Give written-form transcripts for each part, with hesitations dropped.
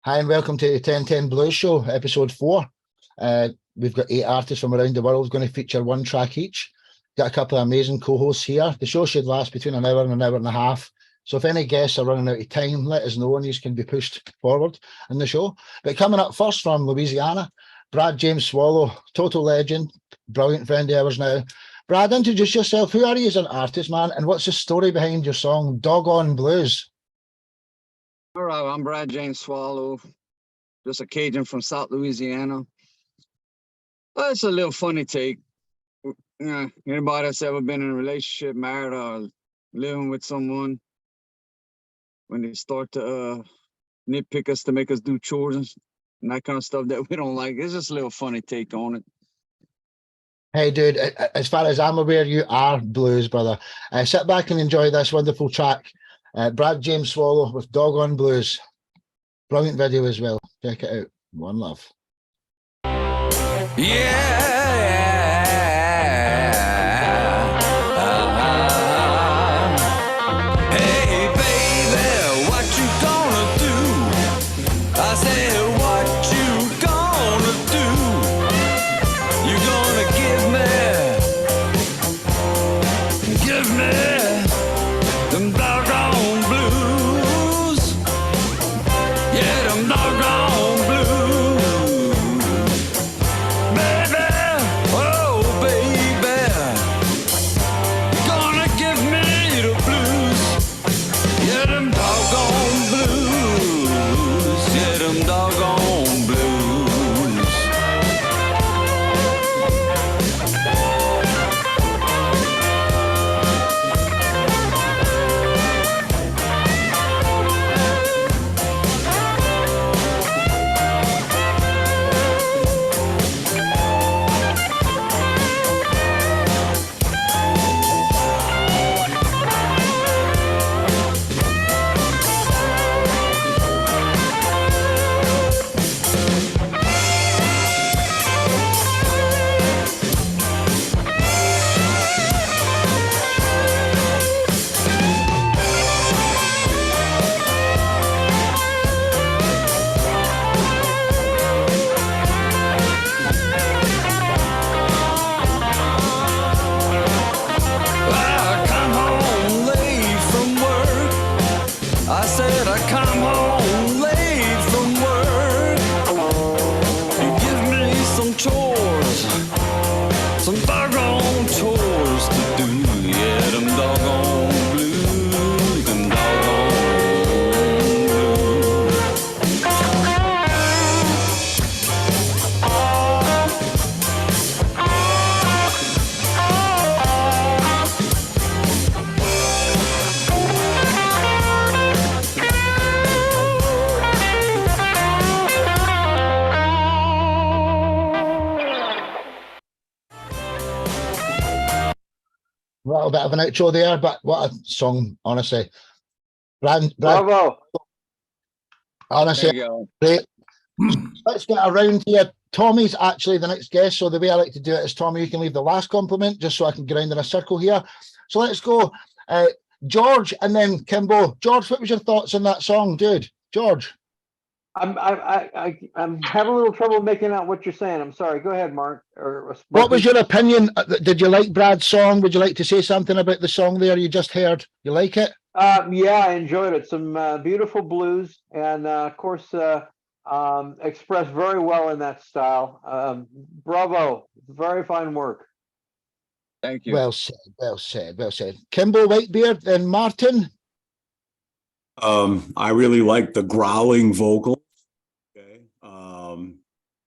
Hi and welcome to the 1010-Blues Show, episode 4. We've got 8 artists from around the world going to feature one track each. Got a couple of amazing co-hosts here. The show should last between an hour and an hour and a half. So if any guests are running out of time, let us know and these can be pushed forward in the show. But coming up first from Louisiana, Brad James Swallow, total legend, brilliant friend of ours now. Brad, introduce yourself. Who are you as an artist, man? And what's the story behind your song, Doggone Blues? All right, I'm Brad James Swallow, just a Cajun from South Louisiana. It's a little funny take. Anybody that's ever been in a relationship, married, or living with someone, when they start to nitpick us to make us do chores and that kind of stuff that we don't like, it's just a little funny take on it. Hey, dude, as far as I'm aware, you are blues, brother. Sit back and enjoy this wonderful track. Brad James Swallow with Doggone Blues. Brilliant video as well. Check it out. One love. Hey, baby, what you gonna do? I said, what you gonna do? You gonna give me them doggone blues. Yeah, them doggone blues. Baby, oh baby, you gonna give me the blues. Yeah, them doggone blues. Yeah, them doggone blues. I come home late from work. I said I come home late from work. You give me some chores, some doggone chores to do. Yeah, them doggone blues, them doggone blues. A little bit of an outro there, but what a song, honestly. Brad, Bravo. honestly, There you go. great. Let's get around here. Tommy's actually the next guest, so the way I like to do it is, Tommy, you can leave the last compliment just so I can get around in a circle here. So let's go. George and then Kimbo. George, what was your thoughts on that song, dude? George. I'm having a little trouble making out what you're saying. I'm sorry. Go ahead, Mark. What was your opinion? Did you like Brad's song? Would you like to say something about the song there you just heard? You like it? Yeah, I enjoyed it. Some beautiful blues, and of course, expressed very well in that style. Bravo. Very fine work. Thank you. Well said, well said, well said. Kimbo Whitebeard, then Martin. I really like the growling vocal. Okay.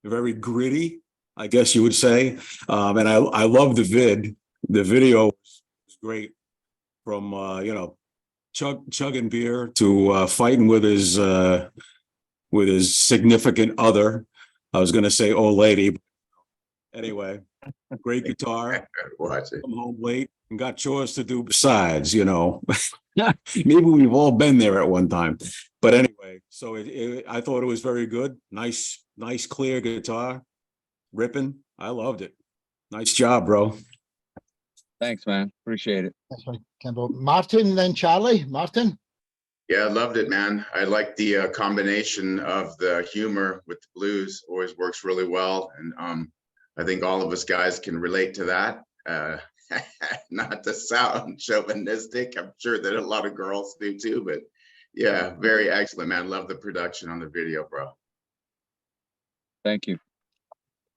Very gritty, I guess you would say. And I love the vid. The video was great, from chugging beer to fighting with his significant other. I was gonna say old lady. But anyway, great guitar. Watch it. Come home late and got chores to do besides, Maybe we've all been there at one time. But anyway, so I thought it was very good. Nice, clear guitar. Ripping. I loved it. Nice job, bro. Thanks, man. Appreciate it. That's right, Kimbo. Martin, then Charlie. Martin. Yeah, I loved it, man. I like the combination of the humor with the blues. Always works really well, and I think all of us guys can relate to that. Not to sound chauvinistic, I'm sure that a lot of girls do too, but yeah, very excellent, man. Love the production on the video, bro. Thank you.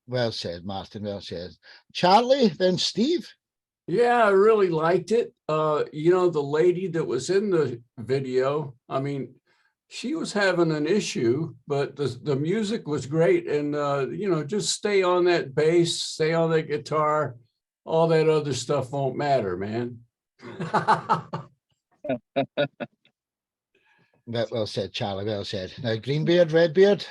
Well said, Martin. Well said. Charlie, then Steve. Yeah, I really liked it. You know, the lady that was in the video, I mean, she was having an issue, but the music was great. And, you know, just stay on that bass, stay on that guitar. All that other stuff won't matter, man. Well said, Charlie. Well said. Now, Greenbeard, Redbeard.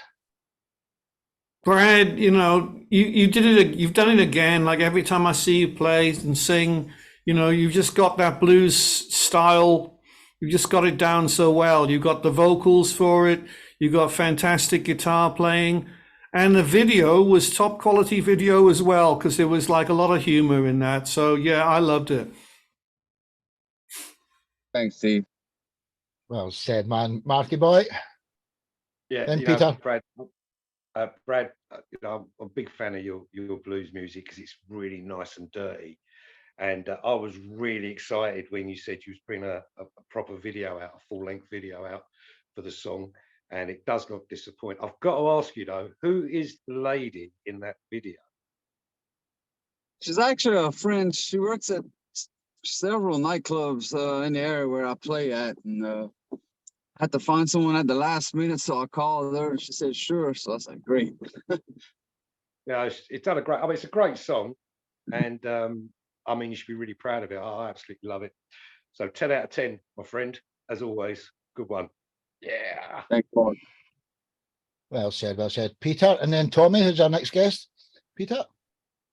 Brad, you know, you did it. You've done it again. Like every time I see you play and sing, you know, you've just got that blues style. You just got it down so well. You got the vocals for it. You got fantastic guitar playing, and the video was top quality video as well, because there was like a lot of humor in that. So yeah, I loved it. Thanks, Steve. Well said, man. Marky boy. Yeah, Then you know, Peter. Brad, you know, I'm a big fan of your blues music because it's really nice and dirty. And I was really excited when you said you was bringing a proper video out, a full-length video out for the song, and it does not disappoint. I've got to ask you though, who is the lady in that video? She's actually a friend. She works at several nightclubs in the area where I play at, and had to find someone at the last minute, so I called her and she said sure. So I was like, great. Yeah, it's done a great. I mean, it's a great song, and I mean, you should be really proud of it. I absolutely love it. So 10 out of 10, my friend, as always. Good one. Yeah. Thanks, Paul. Well said, well said. Peter, and then Tommy, who's our next guest. Peter.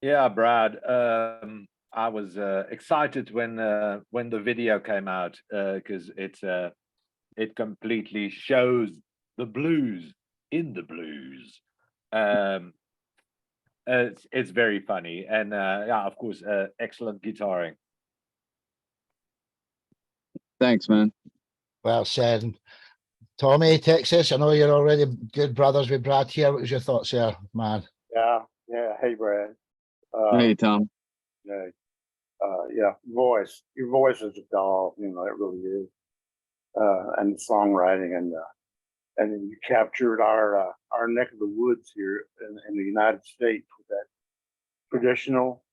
Yeah, Brad. I was excited when the video came out because it completely shows the blues in the blues. It's very funny, and yeah, of course, excellent guitaring. Thanks, man. Well said. Tommy, Texas. I know you're already good brothers with Brad here. What was your thoughts there, man? Yeah. Hey, Brad. Hey, Tom. Yeah. Yeah. Your voice is a doll. You know, it really is. And the songwriting, and then you captured our neck of the woods here in the United States with that traditional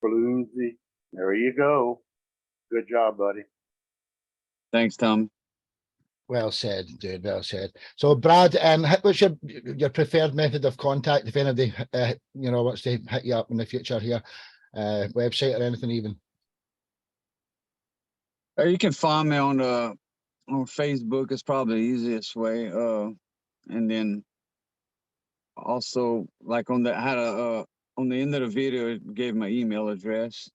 bluesy. There you go. Good job, buddy. Thanks, Tom. Well said, dude. Well said. So, Brad, what's your preferred method of contact if anybody, you know, wants to hit you up in the future here, website or anything even? You can find me on Facebook. It's probably the easiest way. And then also, like on the on the end of the video, it gave my email address.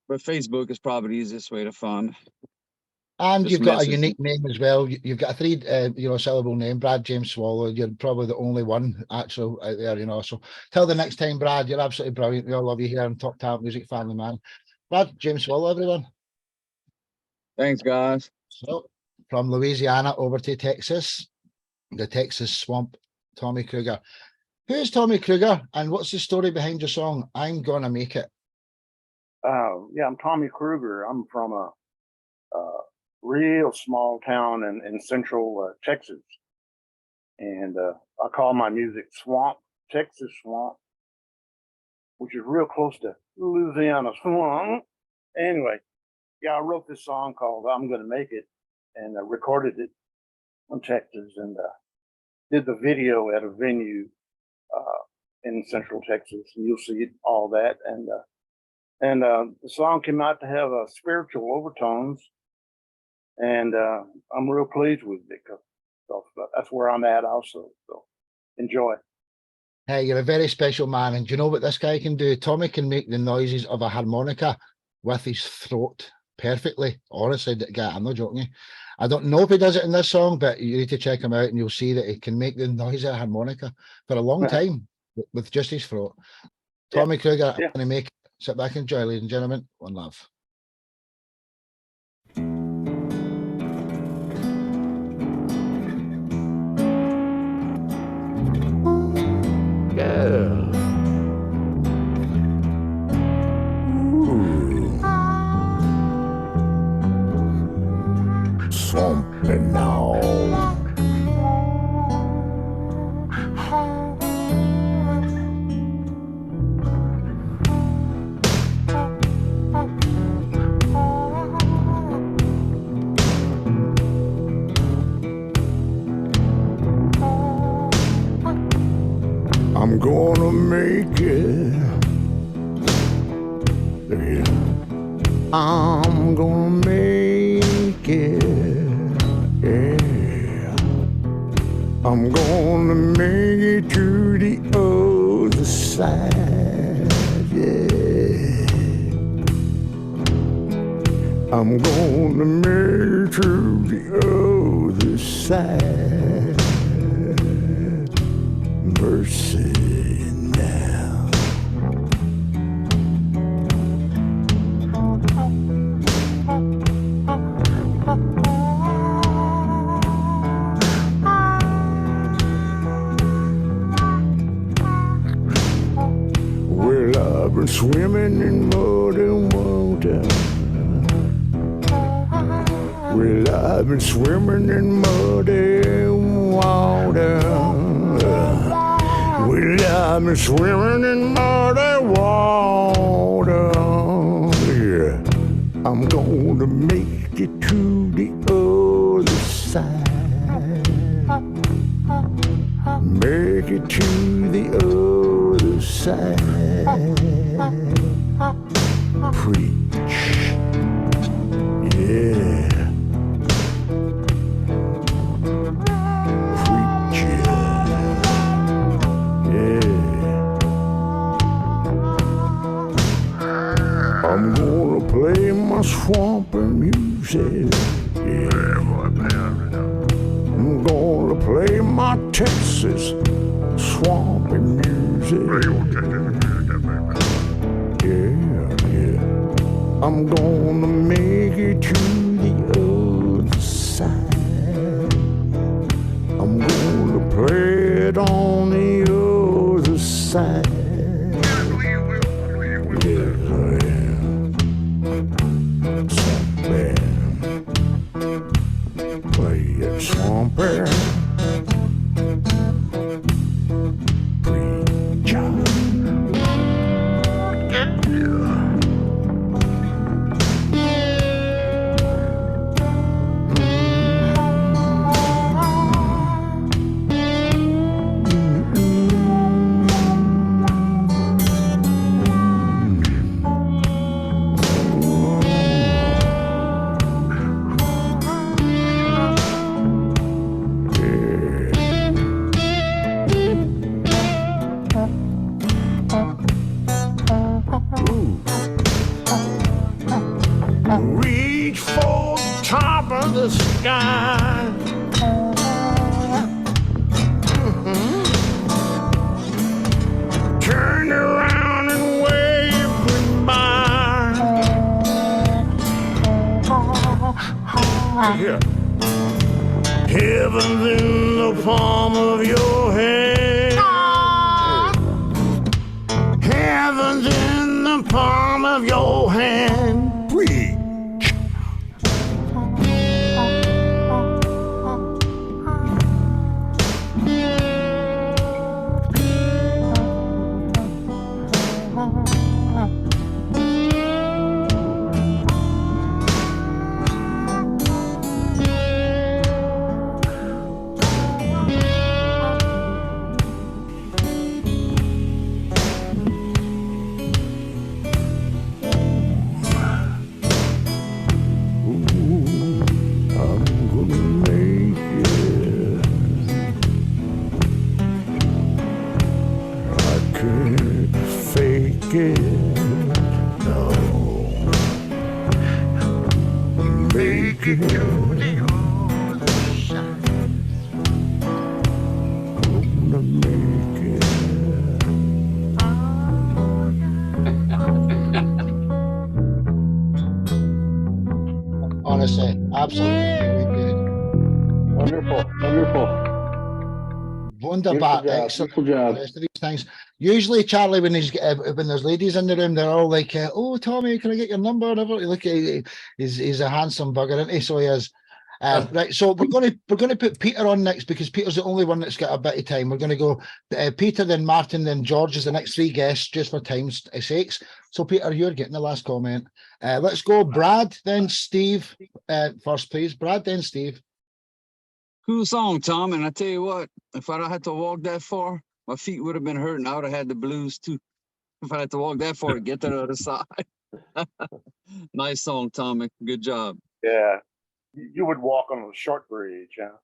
But Facebook is probably the easiest way to find me. And Just you've got a message unique name as well. You've got a 3 syllable name, Brad James Swallow. You're probably the only one actual out there, you know. So till the next time, Brad, you're absolutely brilliant. We all love you here on Top Talent Music Family, man. Brad James Swallow, everyone. Thanks, guys. So from Louisiana over to Texas, the Texas Swamp, Tommy Kruger. Who's Tommy Kruger, and what's the story behind your song, I'm Gonna Make It? Yeah, I'm Tommy Kruger. I'm from a real small town in central Texas. And I call my music Swamp, Texas Swamp, which is real close to Louisiana Swamp. Anyway, yeah, I wrote this song called I'm Gonna Make It, and I recorded it in Texas, and did the video at a venue in central Texas, and you'll see all that. And the song came out to have spiritual overtones, and I'm real pleased with it because that's where I'm at also. So enjoy. Hey, you're a very special man, and do you know what this guy can do? Tommy can make the noises of a harmonica with his throat perfectly. Honestly, I'm not joking you. I don't know if he does it in this song, but you need to check him out and you'll see that he can make the noise of a harmonica for a long time with just his throat. Tommy Kruger, I'm gonna make it. Sit back and enjoy, ladies and gentlemen. One love. swamping now. I'm gonna make it. Yeah. I'm gonna make it. Yeah. I'm gonna make it to the other side. Yeah. I'm gonna make it to the other side. Mercy now. Well, I've been swimming in mud and water. Well, I've been swimming in mud and water. Well, I've been swimming in mud and water. Yeah, I'm gonna make it to the other side. Make it to the other side. Preach. Yeah. I'm gonna play my swampy music. Yeah. I'm gonna play my Texas swampy music. Yeah. I'm gonna make it to the other side. I'm gonna play it on the other side. Swamper, preacher. Reach for the top of the sky. Turn around and wave goodbye. Yeah. Heaven's in the palm of your hand. Heaven's in the palm of your hand. Breathe. Honestly, absolutely good. Wonderful, wonderful. Wunderbar, excellent. Beautiful job. The rest of these things. Usually, Charlie, when there's ladies in the room, they're all like, "Oh, Tommy, can I get your number?" Whatever. Look, he's a handsome bugger, isn't he? So he is. Right, so we're gonna put Peter on next because Peter's the only one that's got a bit of time. We're gonna go Peter, then Martin, then George is the next three guests, just for time's sakes. So Peter, you're getting the last comment. Let's go Brad, then Steve. First, please. Brad, then Steve. Cool song, Tom. And I tell you what, if I'd had to walk that far, my feet would have been hurting. I would have had the blues too. If I had to walk that far to get to the other side. Nice song, Tommy. Good job. Yeah. You would walk on a short bridge, huh?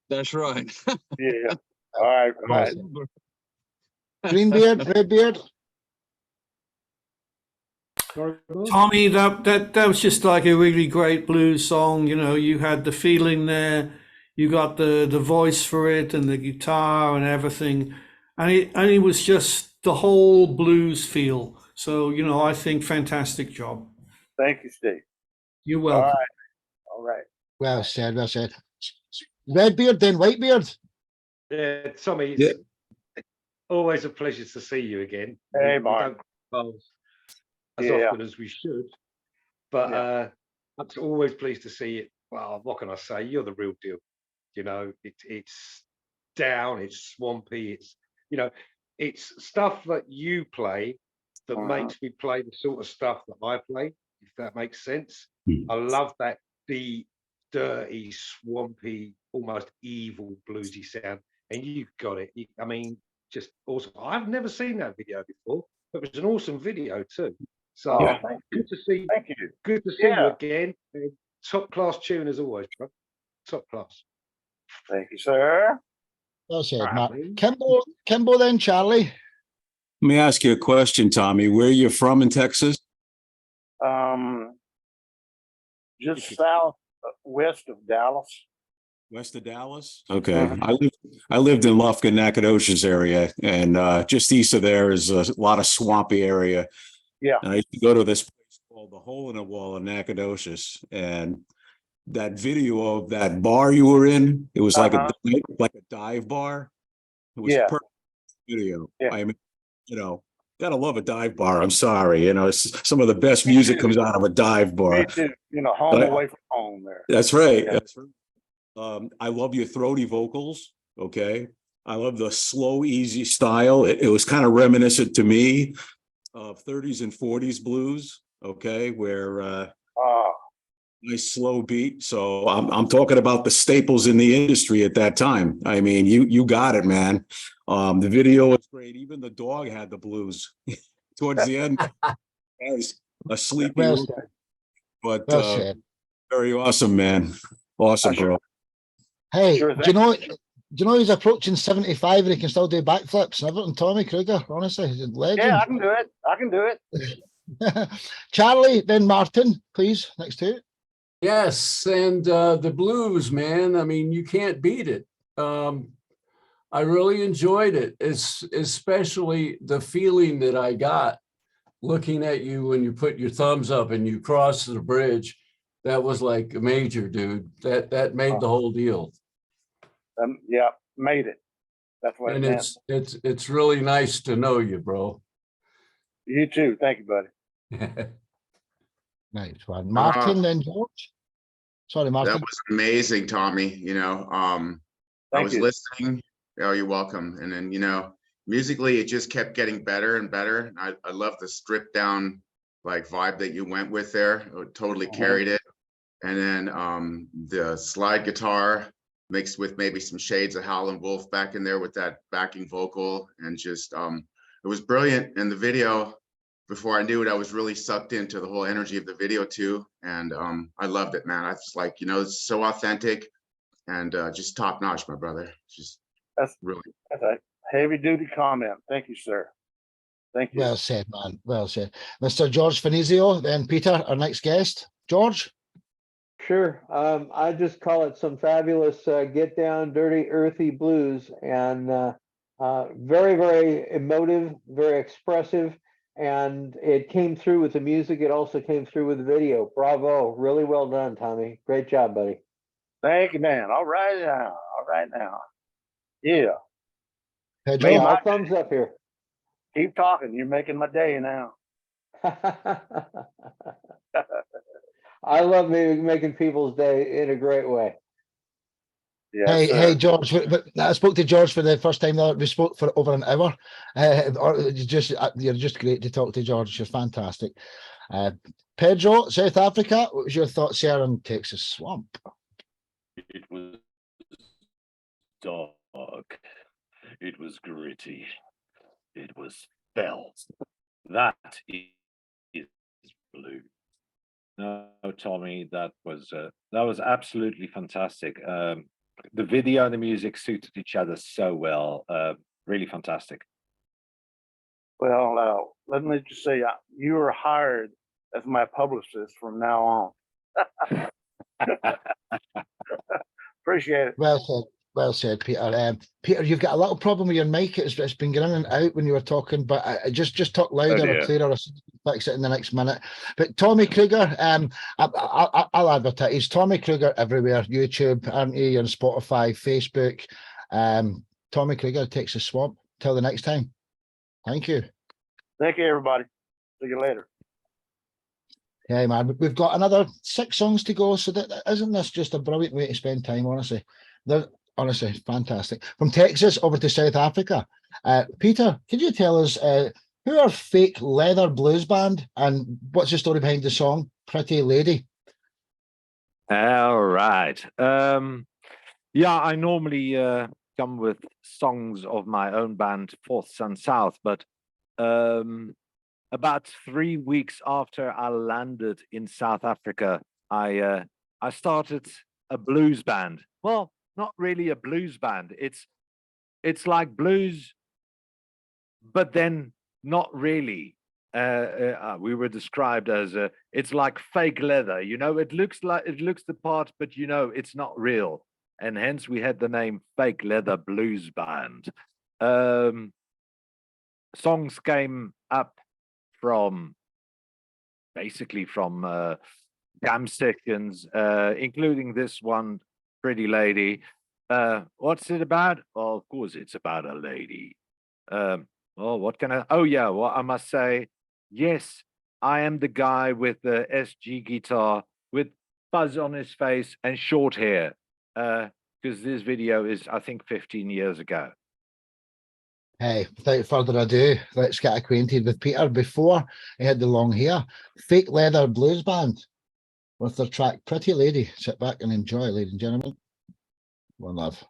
That's right. Yeah. All right. All right. Greenbeard, Redbeard. Tommy, that was just like a really great blues song. You know, you had the feeling there, you got the voice for it and the guitar and everything, and it was just the whole blues feel. So, you know, I think fantastic job. Thank you, Steve. You're welcome. All right. All right. Well said, well said. Redbeard, then Whitebeard. Yeah, Tommy, Yeah. it's always a pleasure to see you again. Hey, We Mark. don't cross as Yeah. often as we should, but I'm always pleased to see it. Well, what can I say? You're the real deal. You know, it's down, it's swampy, it's, you know, it's stuff that you play that makes me play the sort of stuff that I play, if that makes sense. I love that deep, dirty, swampy, almost evil bluesy sound, and you've got it. I mean, just awesome. I've never seen that video before. It was an awesome video too. So good to see. Thank you. Good to see you again. Top class tune as always, bro. Top class. Thank you, sir. Well said, All right, Mark. man. Kimbo, then Charlie. Let me ask you a question, Tommy. Where are you from in Texas? Just southwest of Dallas. West of Dallas? Okay. I lived in Lufkin, Nacogdoches area, and just east of there is a lot of swampy area. Yeah. And I used to go to this place called the Hole in the Wall in Nacogdoches, and that video of that bar you were in, it was like a dive bar. It was a perfect video. Yeah. I mean, you know, gotta love a dive bar. I'm sorry, you know, it's some of the best music comes out of a dive bar. Me too. You know, home away from home there. That's right. Yeah. That's right. I love your throaty vocals. Okay. I love the slow, easy style. It was kind of reminiscent to me of 30s and 40s blues. Okay. Where, nice slow beat. So I'm talking about the staples in the industry at that time. I mean, you got it, man. The video was great. Even the dog had the blues towards the end. As a sleepy, Well but said. very awesome, man. Awesome, bro. Hey, Sure do you know he's approaching 75 and he can still do backflips and everything? Tommy Kruger, honestly, he's a legend. Yeah, I can do it. I can do it. Charlie, then Martin, please, next two. Yes, and the blues, man. I mean, you can't beat it. I really enjoyed it. It's especially the feeling that I got looking at you when you put your thumbs up and you cross the bridge. That was like a major, dude. That made the whole deal. Yeah, made it. That's what And it meant. it's really nice to know you, bro. You too. Thank you, buddy. Nice one. Martin, then George. Sorry, Martin. That was amazing, Tommy. You know, I was listening. Oh, you're welcome. And then, you know, musically, it just kept getting better and better. I love the stripped down like vibe that you went with there. It totally carried it. And then the slide guitar mixed with maybe some shades of Howlin' Wolf back in there with that backing vocal, and just it was brilliant. And the video, before I knew it, I was really sucked into the whole energy of the video too. And I loved it, man. I was like, you know, it's so authentic and just top notch, my brother. Just That's a heavy duty comment. Thank you, sir. Thank you. Well said, man. Well said. Mr. George Finizio, then Peter, our next guest. George? Sure. I just call it some fabulous get down, dirty, earthy blues, and very, very emotive, very expressive, and it came through with the music. It also came through with the video. Bravo. Really well done, Tommy. Great job, buddy. Thank you, man. All right now. All right now. Yeah. Pedro? All thumbs up here. Keep talking. You're making my day now. I love making people's day in a great way. Yes, Hey, George. I spoke to George for the first time. We spoke for over an hour. You're just great to talk to, George. You're fantastic. Pedro, South Africa. What was your thoughts here on Texas Swamp? It was dark. It was gritty. It was felt. That is blue. No, Tommy, that was absolutely fantastic. The video and the music suited each other so well. Really fantastic. Well, let me just say, you are hired as my publicist from now on. Appreciate it. Well said, Peter. Peter, you've got a little problem with your mic. It's been going in and out when you were talking, but just talk louder or clearer. Or fix it in the next minute. But Tommy Kruger, I'll advertise. Tommy Kruger everywhere. YouTube, aren't you? On Spotify, Facebook. Tommy Kruger, Texas Swamp. Till the next time. Thank you. Thank you, everybody. See you later. Yeah, man. We've got another 6 songs to go. So isn't this just a brilliant way to spend time? Honestly, fantastic. From Texas over to South Africa. Peter, could you tell us who are Fake Leather Blues Band and what's the story behind the song Pretty Lady? All right. Yeah, I normally come with songs of my own band, Fourth Sun South, but about 3 weeks after I landed in South Africa, I started a blues band. Well, not really a blues band. It's like blues, but then not really. We were described as it's like fake leather. You know, it looks the part, but you know it's not real, and hence we had the name Fake Leather Blues Band. Songs came up from jam sessions, including this one, Pretty Lady. What's it about? Well, of course it's about a lady. Well, what can I? Oh yeah, well, I must say, yes, I am the guy with the SG guitar with fuzz on his face and short hair, because this video is, I think, 15 years ago. Hey, without further ado, let's get acquainted with Peter. Before he had the long hair, Fake Leather Blues Band with their track Pretty Lady. Sit back and enjoy, ladies and gentlemen. One love.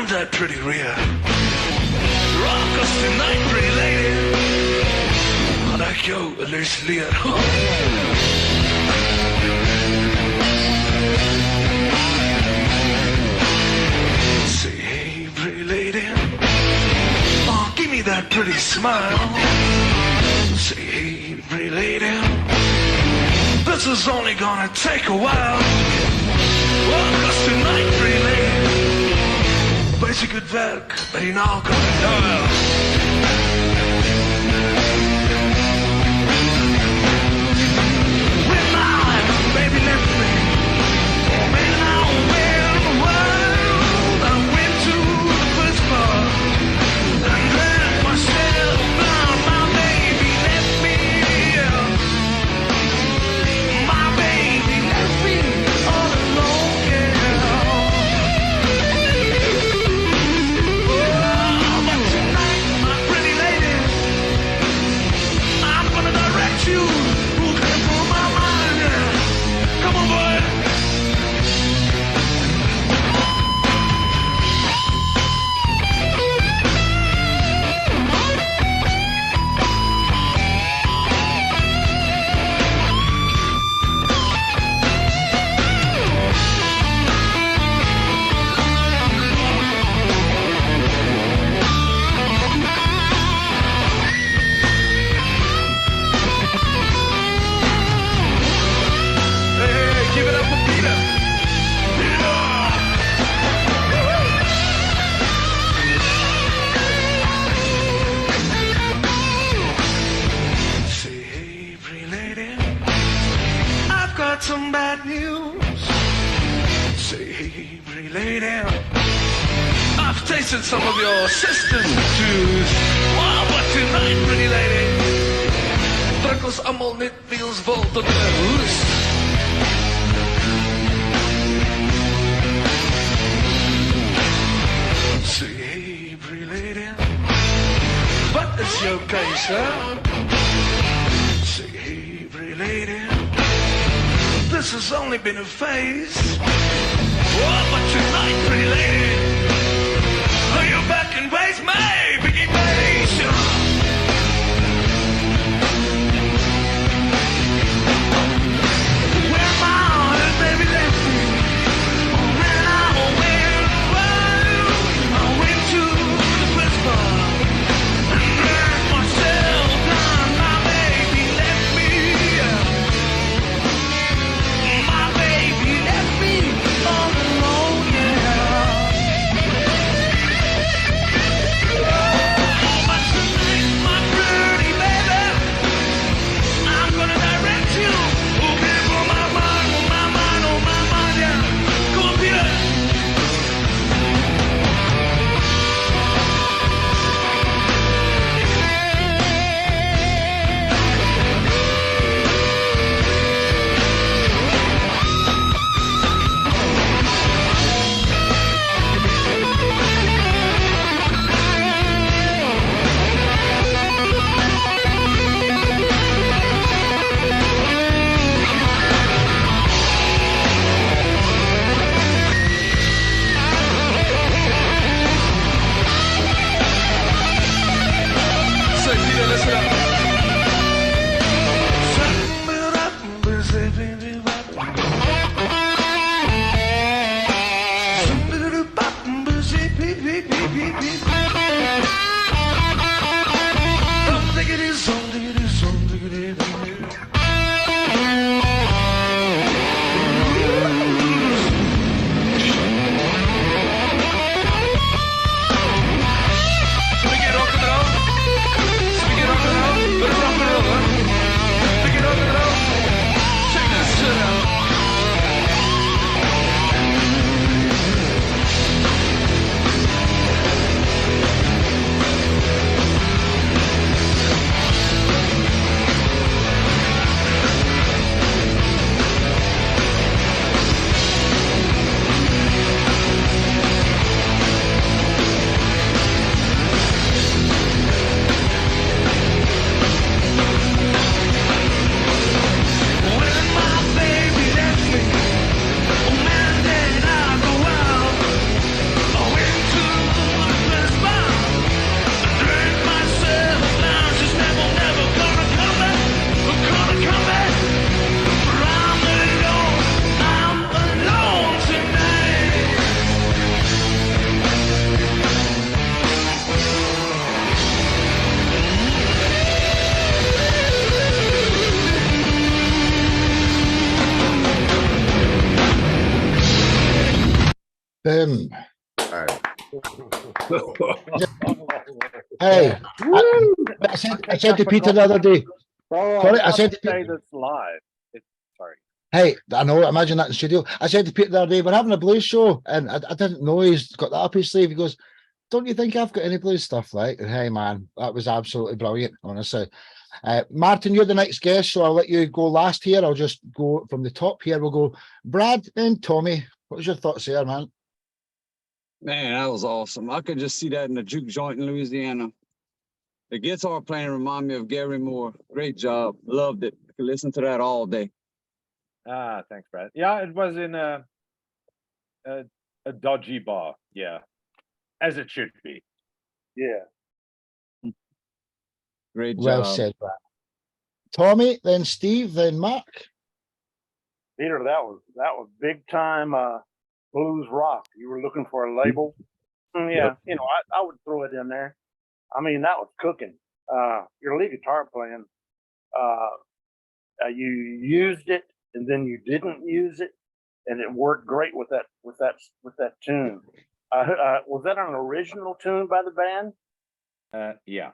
That pretty rear. Rock us tonight, pretty lady. I like your loose leer. Say, hey, pretty lady. Oh, give me that pretty smile. Say, hey, pretty lady. This is only gonna take a while. Rock us tonight, pretty lady. Wees ik het werk bij die naalkant. Jawel. When my baby left me, when I went the world, I went to the first bar and drank myself down. My baby left me, my baby left me all alone, yeah. featured some of your sisters' tunes. Oh, but tonight, pretty lady, trek allemaal net feels vol tot de hoes. Say, hey, pretty lady, what is your case, huh? Say, hey, pretty lady, this has only been a phase. Oh, but tonight, pretty lady, are you back in ways, maybe, where my heart, baby, left me. When I went I went to the press bar and drank myself down. My baby left me. My baby left me all alone, Oh, but tonight, my pretty baby, I'm gonna direct you. Okay, for my mind, yeah. Go up here. Say, Peter, listen up. Boom. All right. Hey, I said to Peter the other day. Sorry, I said to say Peter, this live. Sorry. hey, I know, imagine that in the studio. I said to Peter the other day, we're having a blues show, and I didn't know he's got that up his sleeve. He goes, don't you think I've got any blues stuff, like? And hey, man, that was absolutely brilliant, honestly. Martin, you're the next guest, so I'll let you go last here. I'll just go from the top here. We'll go Brad and Tommy. What was your thoughts there, man? Man, that was awesome. I could just see that in the juke joint in Louisiana. The guitar playing remind me of Gary Moore. Great job. Loved it. I could listen to that all day. Ah, thanks, Brad. Yeah, it was in a dodgy bar. Yeah, as it should be. Yeah. Great job. Well said, Brad. Tommy, then Steve, then Mark. Peter, that was big time blues rock. You were looking for a label. Yeah, you know, I would throw it in there. I mean, that was cooking. Your lead guitar playing, you used it and then you didn't use it, and it worked great with that tune. Was that an original tune by the band? Yeah.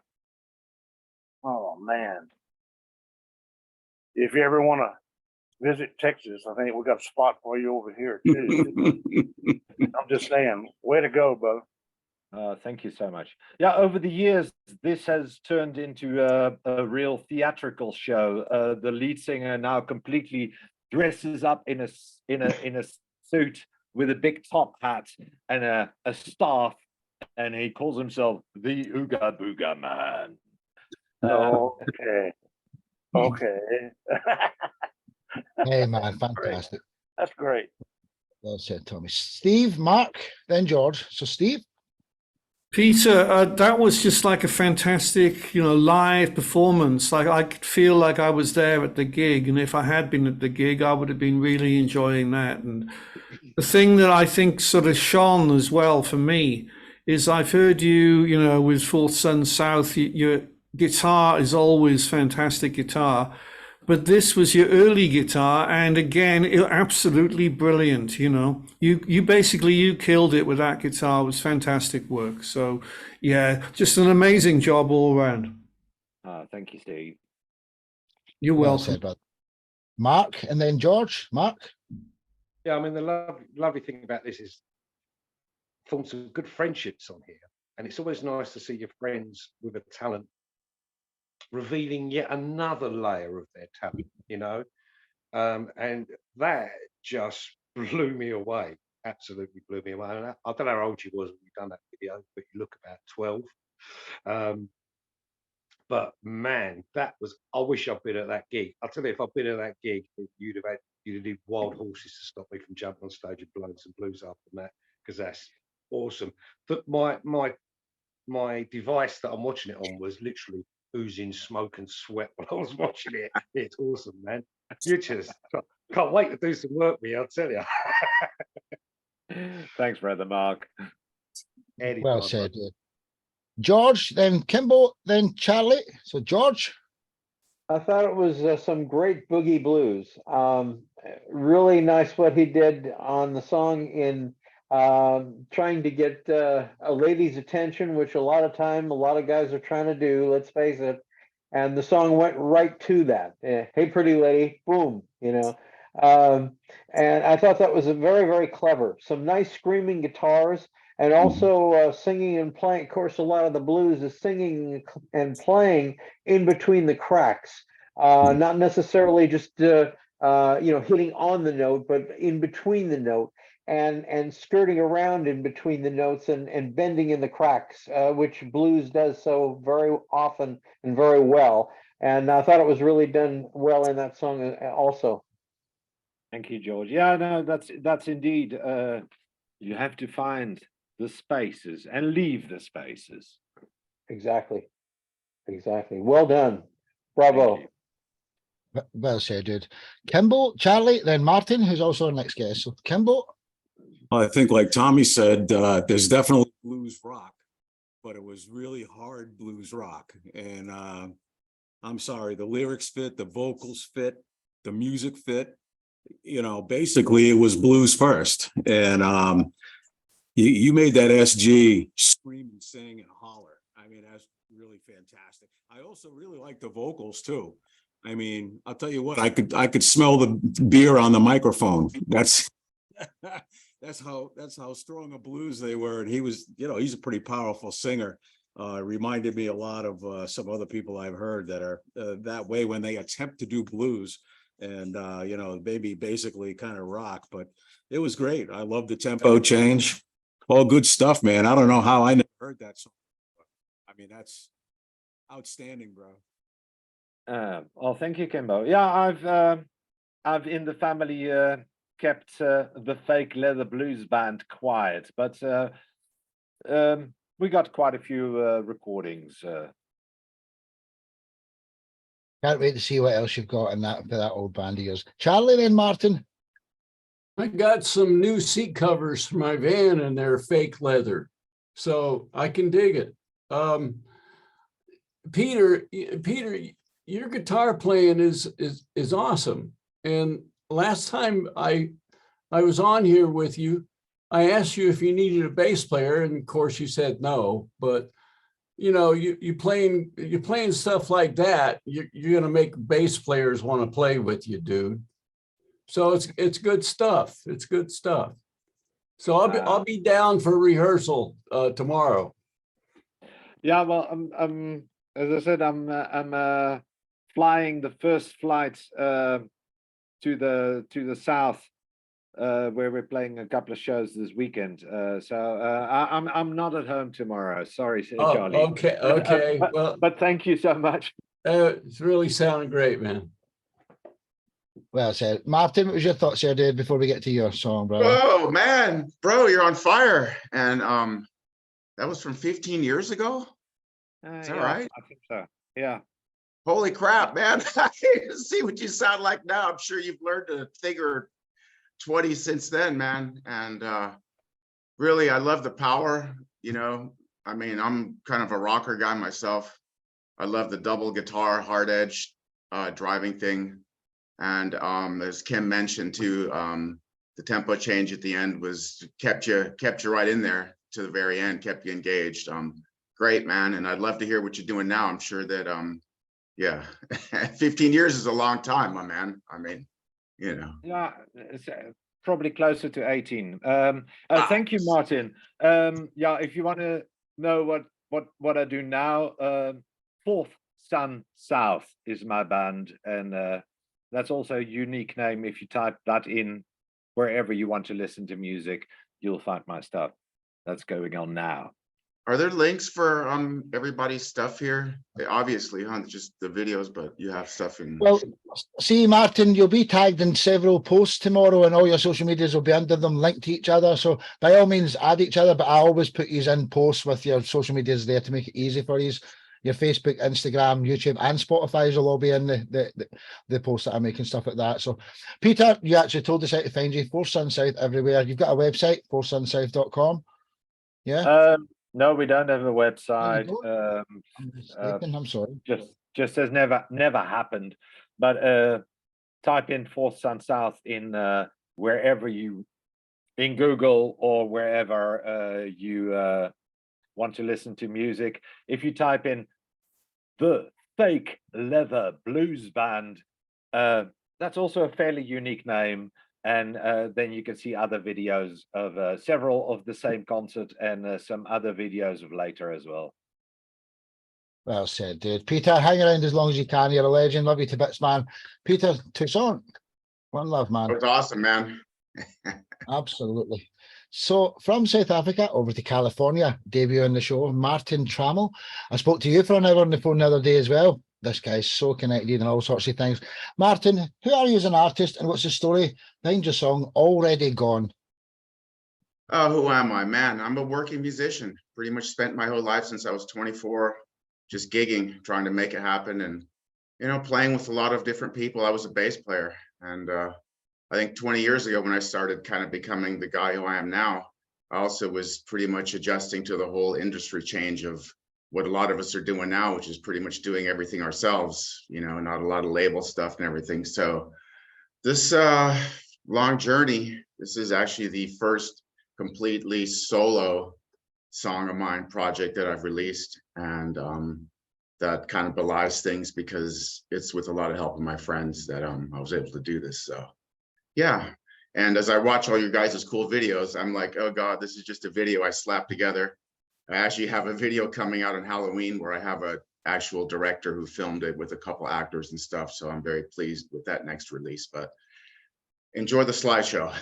Oh man. If you ever want to visit Texas, I think we got a spot for you over here too. I'm just saying, way to go, bro. Thank you so much. Yeah, over the years, this has turned into a real theatrical show. The lead singer now completely dresses up in a suit with a big top hat and a staff, and he calls himself the Ooga Booga Man. Okay. Okay. Hey man, Great. fantastic. That's great. Well said, Tommy. Steve, Mark, then George. So Steve. Peter, that was just like a fantastic, live performance. Like I could feel like I was there at the gig, and if I had been at the gig, I would have been really enjoying that. And the thing that I think sort of shone as well for me is I've heard you, with Fourth Son South, your guitar is always fantastic guitar, but this was your early guitar, and again, absolutely brilliant. You basically killed it with that guitar. It was fantastic work. So yeah, just an amazing job all around. Thank you, Steve. You're Well welcome. said, brother. Mark, and then George. Mark. Yeah, I mean, the lovely thing about this is formed some good friendships on here, and it's always nice to see your friends with a talent revealing yet another layer of their talent, and that just blew me away. Absolutely blew me away. And I don't know how old you was when you done that video, but you look about 12. But man, I wish I'd been at that gig. I'll tell you, if I'd been at that gig, you'd have need wild horses to stop me from jumping on stage and blowing some blues up and that, because that's awesome. But my device that I'm watching it on was literally oozing smoke and sweat while I was watching it. It's awesome, man. You just can't wait to do some work with you, I'll tell you. Thanks, brother Mark. Well said. George, then Kimbo, then Charlie. So George. I thought it was some great boogie blues. Really nice what he did on the song in trying to get a lady's attention, which a lot of guys are trying to do, let's face it. And the song went right to that. Hey, pretty lady, boom, and I thought that was a very, very clever. Some nice screaming guitars, and also singing and playing. Of course, a lot of the blues is singing and playing in between the cracks, not necessarily just hitting on the note, but in between the note. And skirting around in between the notes and bending in the cracks, which blues does so very often and very well. And I thought it was really done well in that song also. Thank you, George. Yeah, no, that's indeed. You have to find the spaces and leave the spaces. Exactly. Well done. Bravo. Well said, dude. Kimbo, Charlie, then Martin, who's also our next guest. So Kimbo. I think, like Tommy said, there's definitely blues rock, but it was really hard blues rock. And I'm sorry, the lyrics fit, the vocals fit, the music fit. Basically it was blues first. And you made that SG scream and sing and holler. I mean, that's really fantastic. I also really like the vocals too. I mean, I'll tell you what, I could smell the beer on the microphone. That's how strong a blues they were. And he was, he's a pretty powerful singer. Reminded me a lot of some other people I've heard that are that way when they attempt to do blues and, maybe basically kind of rock, but it was great. I love the tempo change. All good stuff, man. I don't know how I never heard that song. I mean, that's outstanding, bro. Well, thank you, Kimbo. Yeah, I've in the family kept the fake leather blues band quiet, but we got quite a few recordings. Can't wait to see what else you've got in that for that old band of yours. Charlie, then Martin. I got some new seat covers for my van and they're fake leather, so I can dig it. Peter, your guitar playing is awesome. And last time I was on here with you, I asked you if you needed a bass player, and of course you said no. But you're playing stuff like that, you're gonna make bass players want to play with you, dude. So it's good stuff. It's good stuff. So I'll be down for rehearsal tomorrow. Yeah, well, as I said, I'm flying the first flight to the south, where we're playing a couple of shows this weekend. So I'm not at home tomorrow. Sorry, Charlie. Okay, okay. But thank you so much. It's really sounding great, man. Well said. Martin, what was your thoughts here, dude, before we get to your song, brother? Oh man, bro, you're on fire. And that was from 15 years ago. Is that right? I think so. Yeah. Holy crap, man. See what you sound like now. I'm sure you've learned a thing or 20 since then, man. And really, I love the power, you know. I mean, I'm kind of a rocker guy myself. I love the double guitar, hard edge driving thing. And as Kim mentioned too, the tempo change at the end was kept you right in there to the very end, kept you engaged. Great, man. And I'd love to hear what you're doing now. I'm sure that yeah, 15 years is a long time, my man. I mean, you know. Yeah, it's probably closer to 18. Thank you, Martin. Yeah, if you want to know what I do now, Fourth Sun South is my band, and that's also a unique name. If you type that in wherever you want to listen to music, you'll find my stuff that's going on now. Are there links for everybody's stuff here? Obviously, just the videos, but you have stuff in. Well, see, Martin, you'll be tagged in several posts tomorrow, and all your social medias will be under them, linked to each other. So by all means, add each other. But I always put you in posts with your social medias there to make it easy for you. Your Facebook, Instagram, YouTube, and Spotify will all be in the posts that I make and stuff like that. So, Peter, you actually told us how to find you. Fourth Sun South everywhere. You've got a website, fourthsunsouth.com. Yeah. No, we don't have a website. I'm sorry. Just as never happened. But type in Fourth Sun South in wherever you, in Google or wherever you want to listen to music. If you type in the Fake Leather Blues Band, that's also a fairly unique name. And then you can see other videos of several of the same concert and some other videos of later as well. Well said, dude. Peter, hang around as long as you can. You're a legend. Love you to bits, man. Peter Toussaint, one love, man. That's awesome, man. Absolutely. So from South Africa over to California, debut on the show, Martin Tramill. I spoke to you for an hour on the phone the other day as well. This guy's so connected and all sorts of things. Martin, who are you as an artist, and what's the story behind your song Already Gone? Oh, who am I, man? I'm a working musician. Pretty much spent my whole life since I was 24, just gigging, trying to make it happen, and you know, playing with a lot of different people. I was a bass player, and I think 20 years ago when I started kind of becoming the guy who I am now, I also was pretty much adjusting to the whole industry change of what a lot of us are doing now, which is pretty much doing everything ourselves, you know, not a lot of label stuff and everything. So this long journey, this is actually the first completely solo song of mine project that I've released. And that kind of belies things because it's with a lot of help of my friends that I was able to do this. So yeah. And as I watch all your guys' cool videos, I'm like, oh God, this is just a video I slapped together. I actually have a video coming out on Halloween where I have an actual director who filmed it with a couple actors and stuff. So I'm very pleased with that next release, but enjoy the slideshow.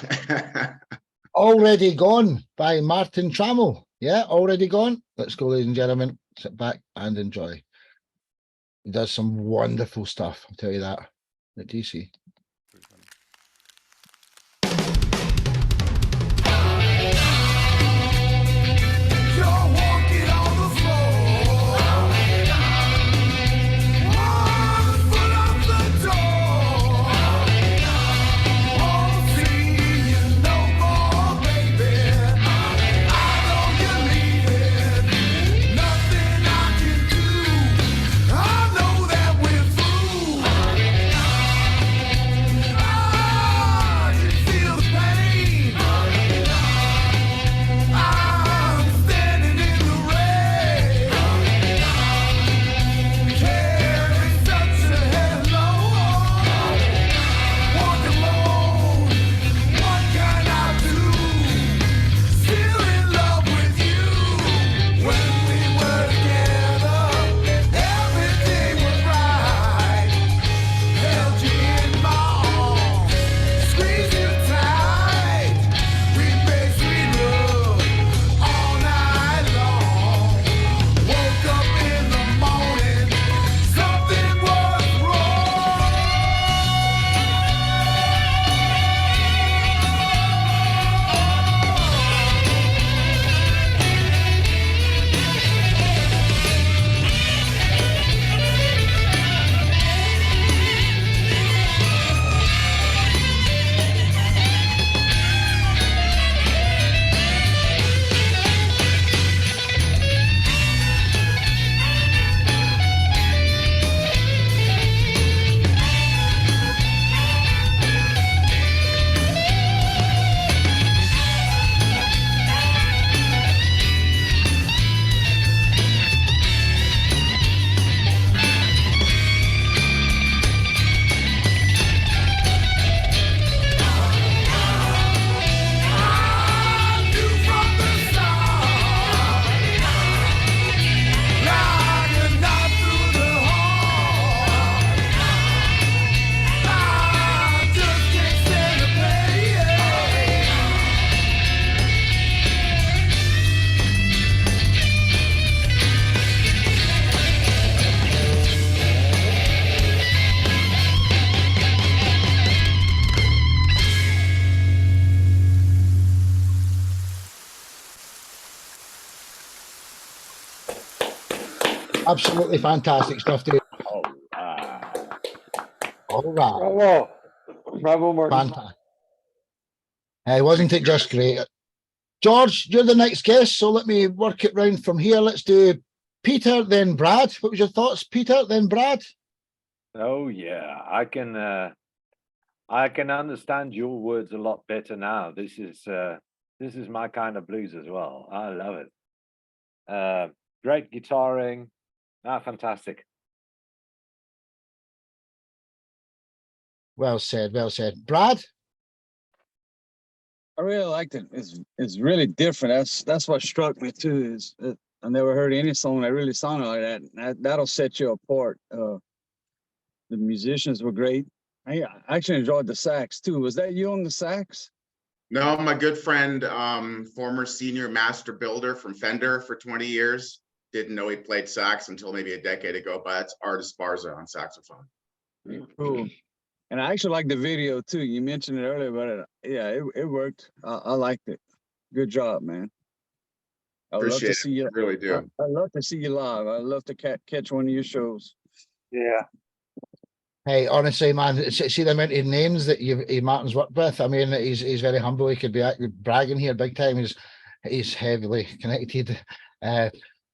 Already Gone by Martin Tramill. Yeah, Already Gone. Let's go, ladies and gentlemen. Sit back and enjoy. He does some wonderful stuff, I'll tell you that, at DC. Absolutely fantastic stuff, Dave. All right. Bravo. Bravo, Martin. Fantastic. Wasn't it just great? George, you're the next guest, so let me work it round from here. Let's do Peter, then Brad. What was your thoughts, Peter, then Brad? Oh yeah, I can understand your words a lot better now. This is my kind of blues as well. I love it. Great guitaring. Fantastic. Well said, well said. Brad? I really liked it. It's really different. That's what struck me too. I never heard any song that really sounded like that. That'll set you apart. The musicians were great. I actually enjoyed the sax too. Was that you on the sax? No, my good friend, former senior master builder from Fender for 20 years. Didn't know he played sax until maybe a decade ago, but that's Artis Barza on saxophone. Cool. And I actually liked the video too. You mentioned it earlier, but it worked. I liked it. Good job, man. I'd love Appreciate to see you. I really do. I'd love to see you live. I'd love to catch one of your shows. Yeah. Hey, honestly, man, see the amount of names that Martin's worked with. I mean, he's very humble. He could be bragging here big time. He's heavily connected.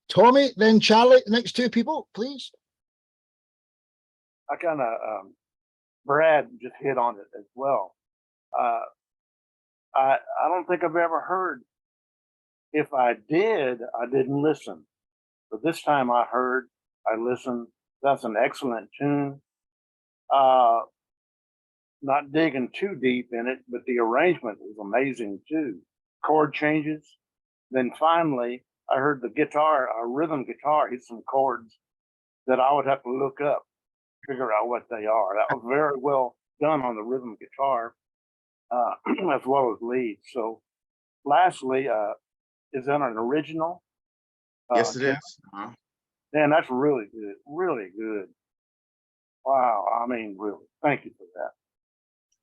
Tommy, then Charlie, the next two people, please. I kind of, Brad just hit on it as well. I don't think I've ever heard. If I did, I didn't listen. But this time I heard, I listened. That's an excellent tune. Not digging too deep in it, but the arrangement was amazing too. Chord changes. Then finally, I heard the guitar, a rhythm guitar, hit some chords that I would have to look up, figure out what they are. That was very well done on the rhythm guitar, as well as lead. So lastly, is that an original? Yes, it is. Man, that's really good. Really good. Wow. I mean, really, thank you for that.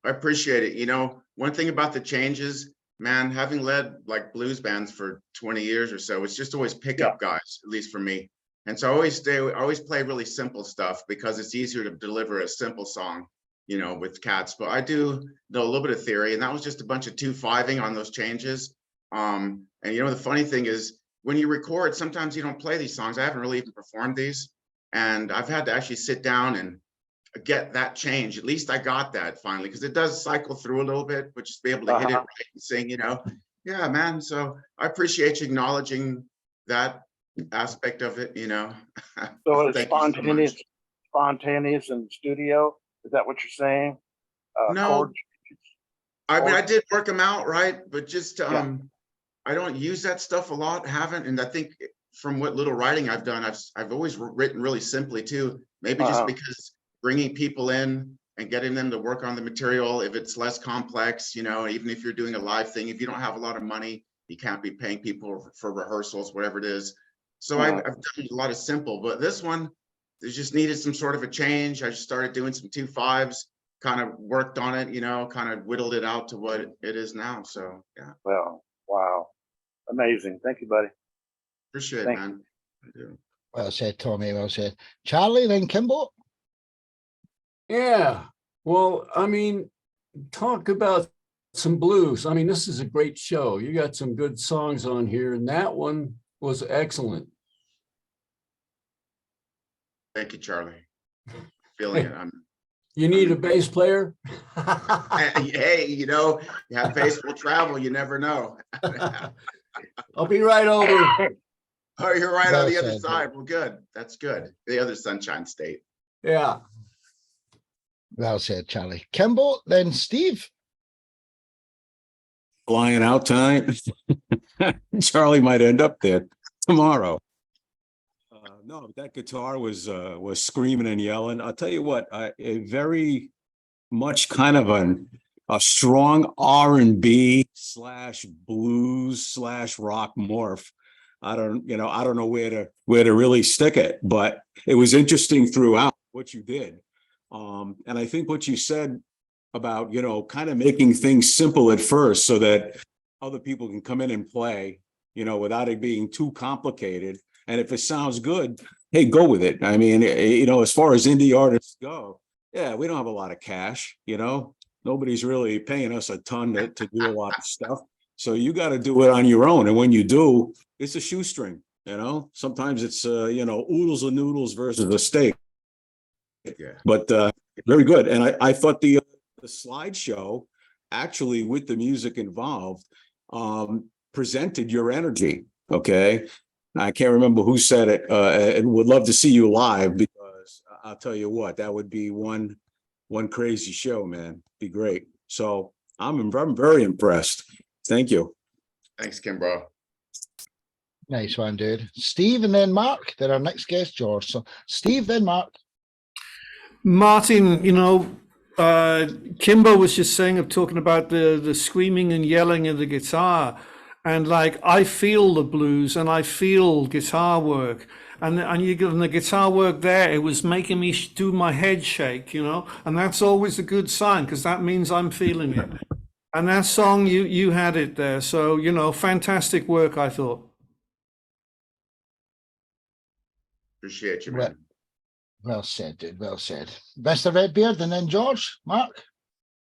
I appreciate it. You know, one thing about the changes, man, having led like blues bands for 20 years or so, it's just always pickup guys, at least for me. And so I always play really simple stuff because it's easier to deliver a simple song, you know, with cats. But I do know a little bit of theory, and that was just a bunch of 2/5ing on those changes. And you know, the funny thing is when you record, sometimes you don't play these songs. I haven't really even performed these, and I've had to actually sit down and get that change. At least I got that finally, because it does cycle through a little bit, but just be able to hit it right and sing, you know. Yeah, man. So I appreciate you acknowledging that aspect of it, you know. So it's spontaneous in the studio. Is that what you're saying? No, I mean, I did work them out, right? But just I don't use that stuff a lot, haven't. And I think from what little writing I've done, I've always written really simply too. Maybe just because bringing people in and getting them to work on the material, if it's less complex, you know, even if you're doing a live thing, if you don't have a lot of money, you can't be paying people for rehearsals, whatever it is. So I've done a lot of simple, but this one, they just needed some sort of a change. I just started doing some 2/5s, kind of worked on it, you know, kind of whittled it out to what it is now. So yeah. Well, wow. Amazing. Thank you, buddy. Appreciate it, man. I do. Well said, Tommy. Well said. Charlie, then Kimbo. Yeah. Well, I mean, talk about some blues. I mean, this is a great show. You got some good songs on here, and that one was excellent. Thank you, Charlie. Feeling it. You need a bass player? Hey, you know, you have bass will travel. You never know. I'll be right over. Oh, you're right on the other side. Well, good. That's good. The other Sunshine State. Yeah. Well said, Charlie. Kimbo, then Steve. Flying out tonight. Charlie might end up there tomorrow. No, that guitar was screaming and yelling. I'll tell you what, a very much kind of a strong R&B / blues / rock morph. I don't know where to really stick it, but it was interesting throughout what you did. And I think what you said about, you know, kind of making things simple at first so that other people can come in and play, you know, without it being too complicated. And if it sounds good, hey, go with it. I mean, you know, as far as indie artists go, yeah, we don't have a lot of cash, you know, nobody's really paying us a ton to do a lot of stuff. So you got to do it on your own. And when you do, it's a shoestring, you know, sometimes it's, you know, oodles and noodles versus a steak. Yeah. But very good. And I thought the slideshow, actually with the music involved, presented your energy. Okay. I can't remember who said it, and would love to see you live, because I'll tell you what, that would be one crazy show, man. Be great. So I'm very impressed. Thank you. Thanks, Kim, bro. Nice one, dude. Steve and then Mark. They're our next guest, George. So Steve, then Mark. Martin, you know, Kimbo was just talking about the screaming and yelling of the guitar, and like I feel the blues and I feel guitar work, and you give the guitar work there. It was making me do my head shake, you know, and that's always a good sign, because that means I'm feeling it. And that song, you had it there, so you know, fantastic work, I thought. Appreciate you, man. Well said, dude. Well said. Mr. Redbeard, and then George, Mark.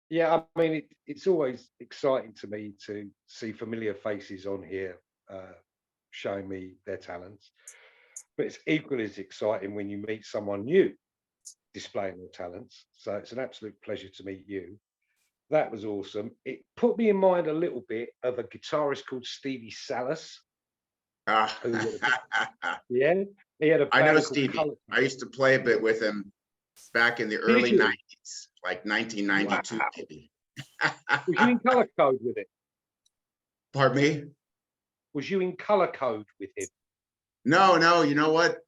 Yeah, I mean, it's always exciting to me to see familiar faces on here showing me their talents. But it's equally as exciting when you meet someone new displaying their talents. So it's an absolute pleasure to meet you. That was awesome. It put me in mind a little bit of a guitarist called Stevie Salas. Yeah, he had a I know band called Stevie. Colour. I used to play a bit with him back in the early 90s, like 1992, Wow. maybe. Was you in color code with it? Pardon me? Was you in color code with him? No, you know what?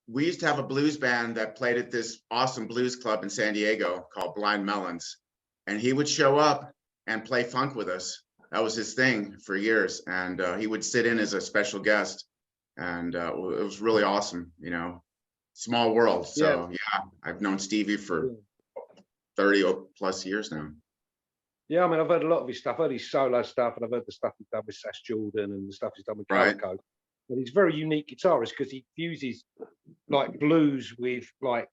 We used to have a blues band that played at this awesome blues club in San Diego called Blind Melons. And he would show up and play funk with us. That was his thing for years. And he would sit in as a special guest. And it was really awesome, you know, small world. So yeah, I've known Stevie for 30 plus years now. Yeah, I mean, I've heard a lot of his stuff. I've heard his solo stuff, and I've heard the stuff he's done with Sass Jordan and the stuff he's done with Color Code. But he's a very unique guitarist because he fuses like blues with like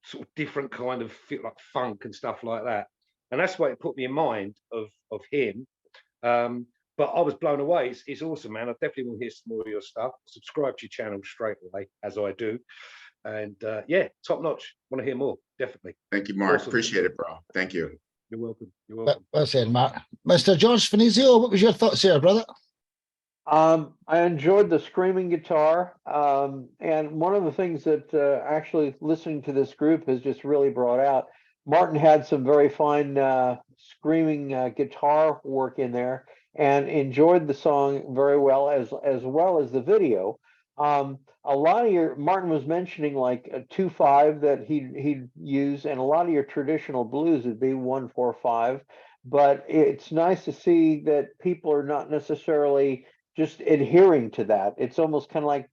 sort of different kind of like funk and stuff like that. And that's why it put me in mind of him. But I was blown away. It's awesome, man. I definitely want to hear some more of your stuff. Subscribe to your channel straight away, as I do. And yeah, top notch. Want to hear more, definitely. Thank you, Mark. Awesome. Appreciate it, bro. Thank you. You're welcome. You're welcome. Well said, Mark. Mr. George Finizio, what was your thoughts here, brother? I enjoyed the screaming guitar. And one of the things that actually listening to this group has just really brought out, Martin had some very fine screaming guitar work in there, and enjoyed the song very well as the video. A lot of Martin was mentioning like a 2/5 that he'd use, and a lot of your traditional blues would be 1/4/5. But it's nice to see that people are not necessarily just adhering to that. It's almost kind of like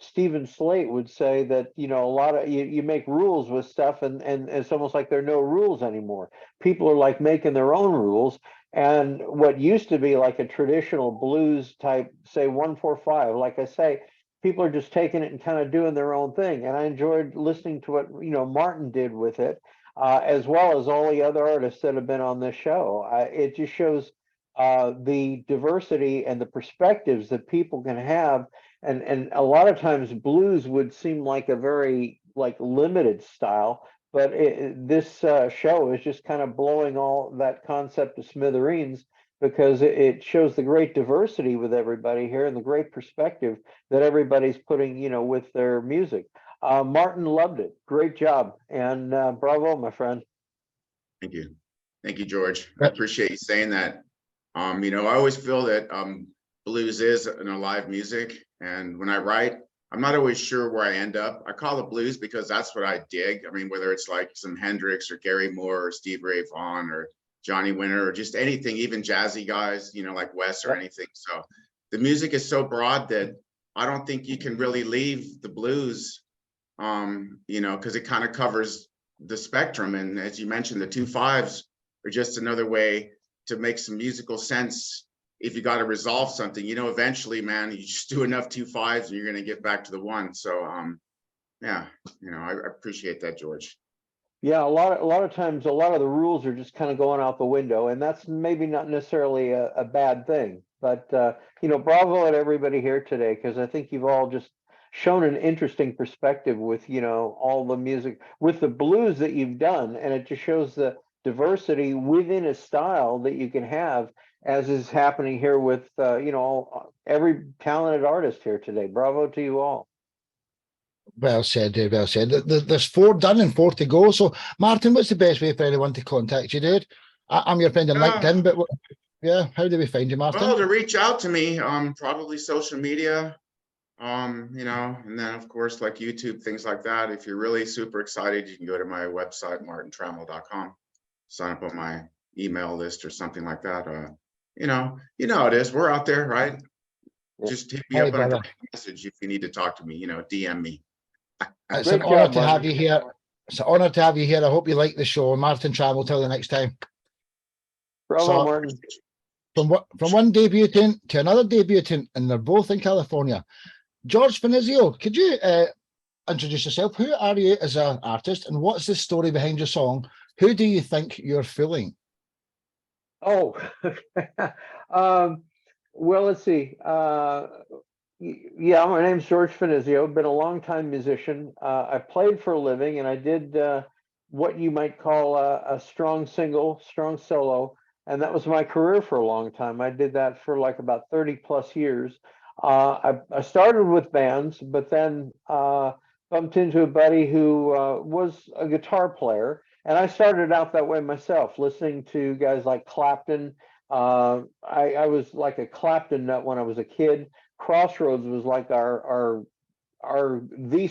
Stephen Slate would say that, you know, a lot of you make rules with stuff, and it's almost like there are no rules anymore. People are like making their own rules. And what used to be like a traditional blues type, say 1/4/5, like I say, people are just taking it and kind of doing their own thing. And I enjoyed listening to what, you know, Martin did with it, as well as all the other artists that have been on this show. It just shows the diversity and the perspectives that people can have. And a lot of times blues would seem like a very like limited style, but this show is just kind of blowing all that concept to smithereens, because it shows the great diversity with everybody here and the great perspective that everybody's putting, you know, with their music. Martin loved it. Great job. And bravo, my friend. Thank you. Thank you, George. I appreciate you saying that. You know, I always feel that blues is an alive music. And when I write, I'm not always sure where I end up. I call it blues because that's what I dig. I mean, whether it's like some Hendrix or Gary Moore or Steve Ray Vaughan or Johnny Winter or just anything, even jazzy guys, you know, like Wes or anything. So the music is so broad that I don't think you can really leave the blues, you know, because it kind of covers the spectrum. And as you mentioned, the 2/5s are just another way to make some musical sense if you got to resolve something, you know, eventually, man, you just do enough 2 5s and you're going to get back to the 1. So, yeah, you know, I appreciate that, George. Yeah, a lot of times, a lot of the rules are just kind of going out the window, and that's maybe not necessarily a bad thing. But you know, bravo at everybody here today, because I think you've all just shown an interesting perspective with, you know, all the music with the blues that you've done, and it just shows the diversity within a style that you can have, as is happening here with you know, every talented artist here today. Bravo to you all. Well said, Dave. Well said. There's 4 done and 4 to go. So, Martin, what's the best way for anyone to contact you, dude? I'm your friend on LinkedIn, but yeah, how do we find you, Martin? Well, to reach out to me, probably social media, you know, and then of course, like YouTube, things like that. If you're really super excited, you can go to my website, martintramill.com, sign up on my email list or something like that. You know how it is. We're out there, right? Just hit me up on a message if you need to talk to me, you know, DM me. It's an honor to have you here. It's an honor to have you here. I hope you like the show. Martin Tramill, till the next time. Bravo, Martin. From one debutant to another debutant, and they're both in California. George Finizio, could you introduce yourself? Who are you as an artist, and what's the story behind your song? Who do you think you're fooling? Oh, well, let's see. Yeah, my name's George Finizio. Been a long time musician. I played for a living, and I did what you might call a strong solo, and that was my career for a long time. I did that for like about 30 plus years. I started with bands, but then bumped into a buddy who was a guitar player, and I started out that way myself, listening to guys like Clapton. I was like a Clapton nut when I was a kid. Crossroads was like the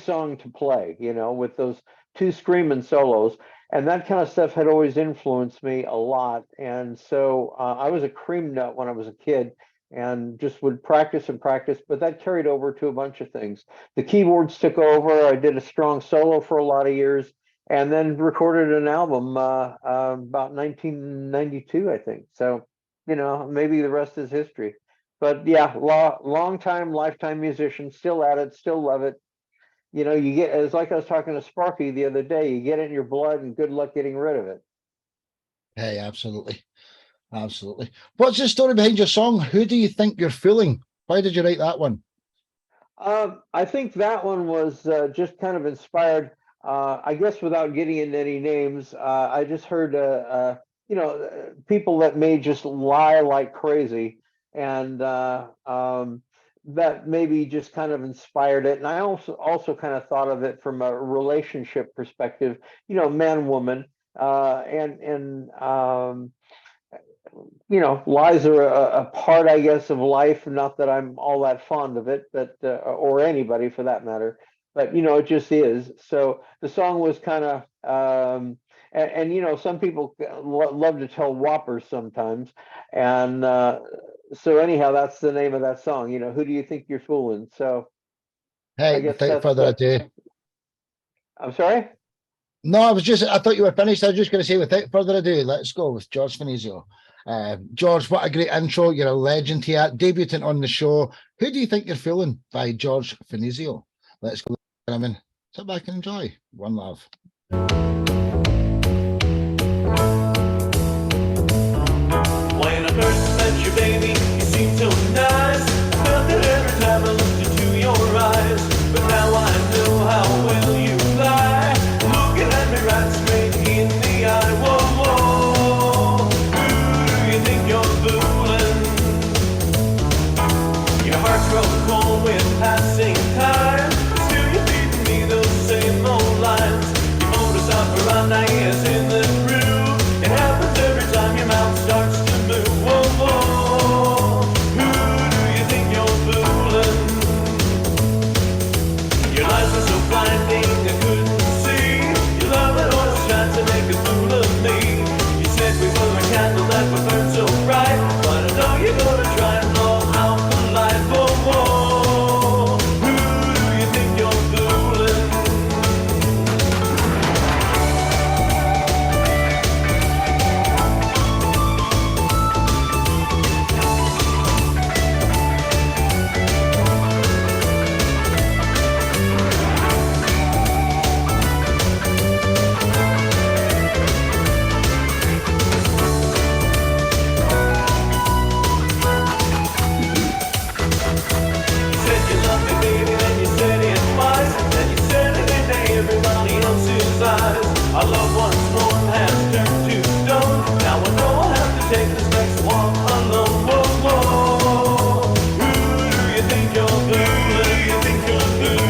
song to play, you know, with those 2 screaming solos, and that kind of stuff had always influenced me a lot. And so I was a cream nut when I was a kid, and just would practice and practice, but that carried over to a bunch of things. The keyboards took over. I did a strong solo for a lot of years, and then recorded an album about 1992, I think. So, you know, maybe the rest is history. But yeah, long time, lifetime musician, still at it, still love it. You know, you get, it's like I was talking to Sparky the other day, you get it in your blood, and good luck getting rid of it. Hey, absolutely. Absolutely. What's the story behind your song? Who do you think you're fooling? Why did you write that one? I think that one was just kind of inspired, I guess without getting into any names. I just heard, you know, people that may just lie like crazy. And that maybe just kind of inspired it. And I also kind of thought of it from a relationship perspective, you know, man, woman, and you know, lies are a part, I guess, of life. Not that I'm all that fond of it, but or anybody for that matter. But you know, it just is. So the song was kind of, and you know, some people love to tell whoppers sometimes, and so anyhow, that's the name of that song. You know, who do you think you're fooling? So, hey, I guess without further ado. I'm sorry. No, I thought you were finished. I was just going to say, without further ado, let's go with George Finizio. George, what a great intro. You're a legend here, debutant on the show. Who do you think you're fooling by George Finizio? Let's go. I mean, sit back and enjoy. One love. When I first met you, baby, you seemed so nice. I felt it every time I looked into your eyes. But now I know how well you lie. Looking at me right straight in the eye. Whoa, whoa. Who do you think you're fooling? Your heart's grown cold with passing time. Still you're feeding me those same old lines. Your modus operandi is in the groove. exercise. Our loved ones mourn has turned to stone. Now I know I'll have to take this next walk alone. Whoa, whoa. Who do you think you're fooling? You think you're fooling?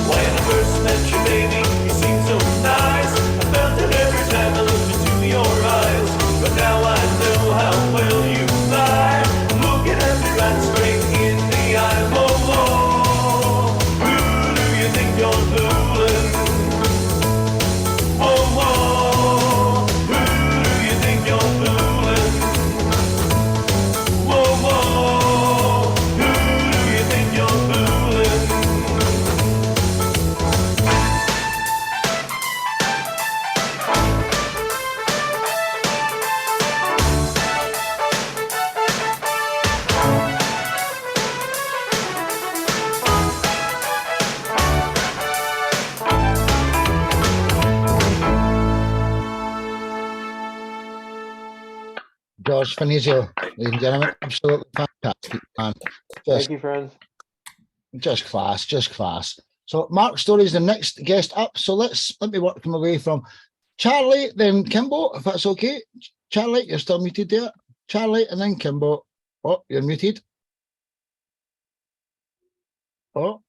When I first met you, baby, you seemed so nice. I felt it every time I looked into your eyes. But now I know how well you lie. I'm looking at you right straight in the eye. Whoa, whoa. Who do you think you're fooling? Whoa, whoa. Who do you think you're fooling? Whoa, whoa. Who do you think you're fooling? George Finizio, ladies and gentlemen, absolutely fantastic, man. Thank you, friends. Just class, just class. So Mark Storey is the next guest up. So let me work him away from Charlie, then Kimbo, if that's okay. Charlie, you're still muted there. Charlie, and then Kimbo. Oh, you're muted. Oh,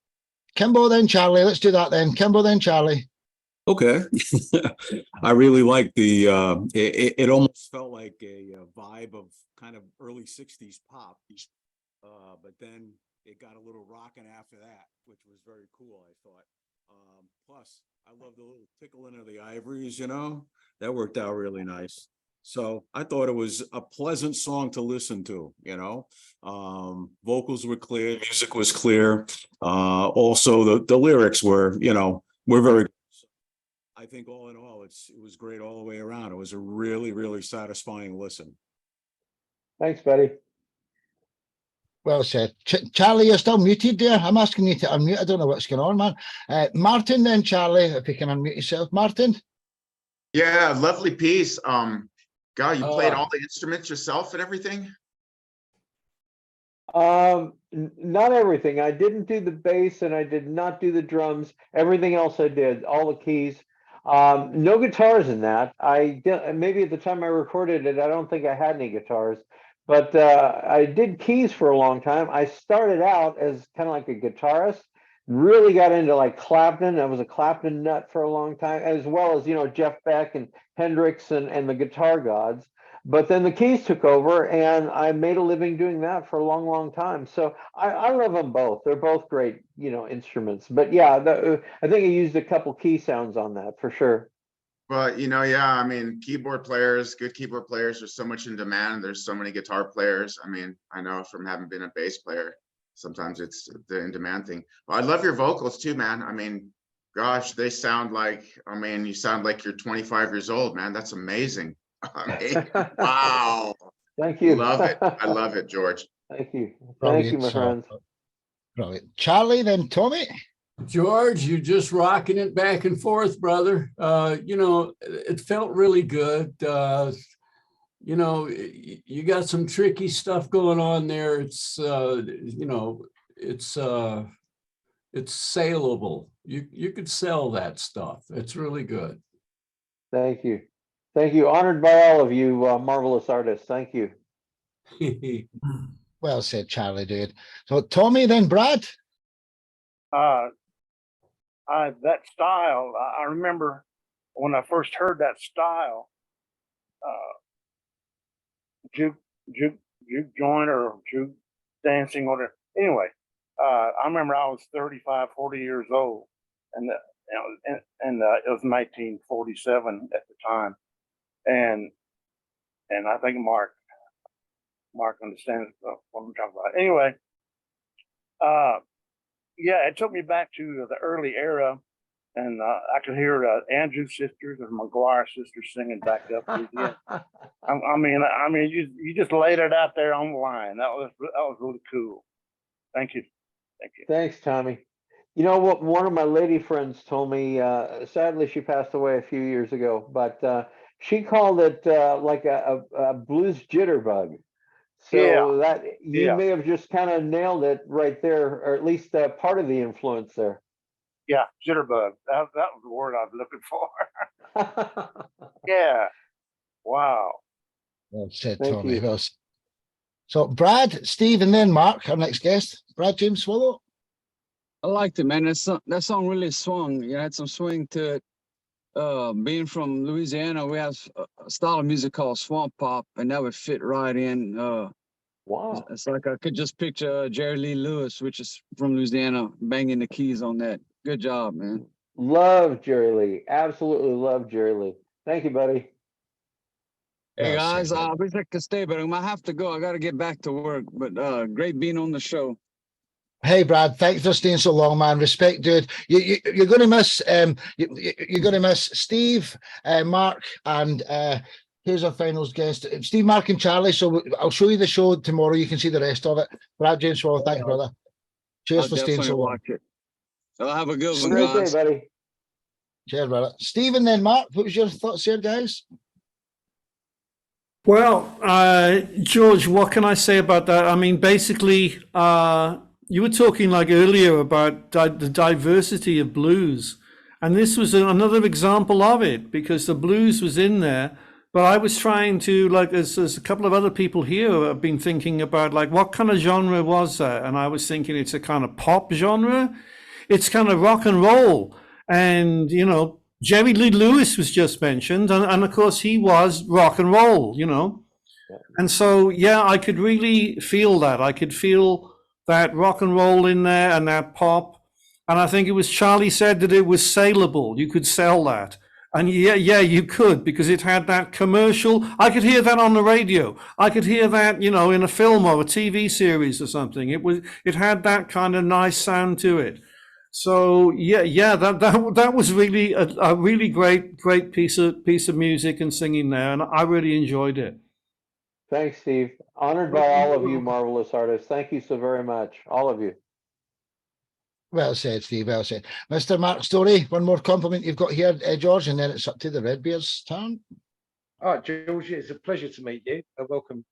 Kimbo, then Charlie. Let's do that then. Kimbo, then Charlie. Okay. I really like the, it almost felt like a vibe of kind of early 60s pop. But then it got a little rocking after that, which was very cool, I thought. Plus, I love the little tickling of the ivories, you know, that worked out really nice. So I thought it was a pleasant song to listen to, you know. Vocals were clear, music was clear. Also, the lyrics were, you know, were very, I think all in all, it was great all the way around. It was a really, really satisfying listen. Thanks, buddy. Well said. Charlie, you're still muted there. I'm asking you to unmute. I don't know what's going on, man. Martin, then Charlie, if you can unmute yourself. Martin? Yeah, lovely piece. God, you played all the instruments yourself and everything? Not everything. I didn't do the bass and I did not do the drums. Everything else I did, all the keys. No guitars in that. I did, maybe at the time I recorded it, I don't think I had any guitars, but I did keys for a long time. I started out as kind of like a guitarist, really got into like Clapton. I was a Clapton nut for a long time, as well as, you know, Jeff Beck and Hendrix and the guitar gods. But then the keys took over and I made a living doing that for a long, long time. So I love them both. They're both great, you know, instruments. But yeah, I think I used a couple key sounds on that for sure. But, you know, yeah, I mean, keyboard players, good keyboard players are so much in demand. There's so many guitar players. I mean, I know from having been a bass player, sometimes it's the in demand thing. Well, I love your vocals too, man. I mean, gosh, they sound like, I mean, you sound like you're 25 years old, man. That's amazing. I mean, wow. Thank you. Love it. I love it, George. Thank you. Thank Brilliant, you, my friends. Brilliant. Charlie, then Tommy. George, you're just rocking it back and forth, brother. You know, it felt really good. You know, you got some tricky stuff going on there. It's, you know, it's saleable. You could sell that stuff. It's really good. Thank you. Thank you. Honored by all of you, marvelous artists. Thank you. Well said, Charlie, dude. So Tommy, then Brad. That style, I remember when I first heard that style, juke joint or juke dancing or whatever. Anyway, I remember I was 35, 40 years old, and it was 1947 at the time, and I think Mark understands what I'm talking about. Anyway, yeah, it took me back to the early era, and I could hear Andrews sisters and McGuire sisters singing back up. I mean, you just laid it out there on the line. That was really cool. Thank you. Thanks, Tommy. You know what? One of my lady friends told me, sadly, she passed away a few years ago, but she called it like a blues jitterbug. Yeah, So that you yeah, may have just kind of nailed it right there, or at least part of the influence there. yeah. Jitterbug. That was the word I was looking for. Yeah. Wow. Well said, Thank Tommy. you. Well said. So Brad, Steve, and then Mark, our next guest. Brad James Swallow. I liked it, man. That song really swung. You had some swing to it. Being from Louisiana, we have a style of music called swamp pop, and that would fit right in. Wow. It's like I could just picture Jerry Lee Lewis, which is from Louisiana, banging the keys on that. Good job, man. Love Jerry Lee. Absolutely love Jerry Lee. Thank you, buddy. Hey Well guys, said, I man. wish I could stay, but I might have to go. I got to get back to work. But great being on the show. Hey Brad, thanks for staying so long, man. Respect, dude. You're going to miss you're going to miss Steve, Mark, and here's our finals guest, Steve, Mark, and Charlie. So I'll show you the show tomorrow. You can see the rest of it. Brad James Swallow, thanks, brother. Cheers I'll for staying definitely so long. watch it. I'll have a good Have one, a great day, guys. buddy. Cheers, brother. Steve and then Mark, what was your thoughts here, guys? Well, George, what can I say about that? I mean, basically, you were talking like earlier about the diversity of blues, and this was another example of it because the blues was in there. But I was trying to, like, there's a couple of other people here who have been thinking about, like, what kind of genre was that? And I was thinking it's a kind of pop genre. It's kind of rock and roll. And, you know, Jerry Lee Lewis was just mentioned. And of course, he was rock and roll, you know. And so, yeah, I could really feel that. I could feel that rock and roll in there and that pop. And I think it was Charlie said that it was saleable. You could sell that. And yeah, you could, because it had that commercial. I could hear that on the radio. I could hear that, you know, in a film or a TV series or something. It had that kind of nice sound to it. So yeah, that was really a really great piece of music and singing there, and I really enjoyed it. Thanks, Steve. Honored by all of you marvelous artists. Thank you so very much, all of you. Well said, Steve. Well said. Mr. Mark Storey, one more compliment you've got here, George, and then it's up to the Redbeard's turn. All right, George, it's a pleasure to meet you. Welcome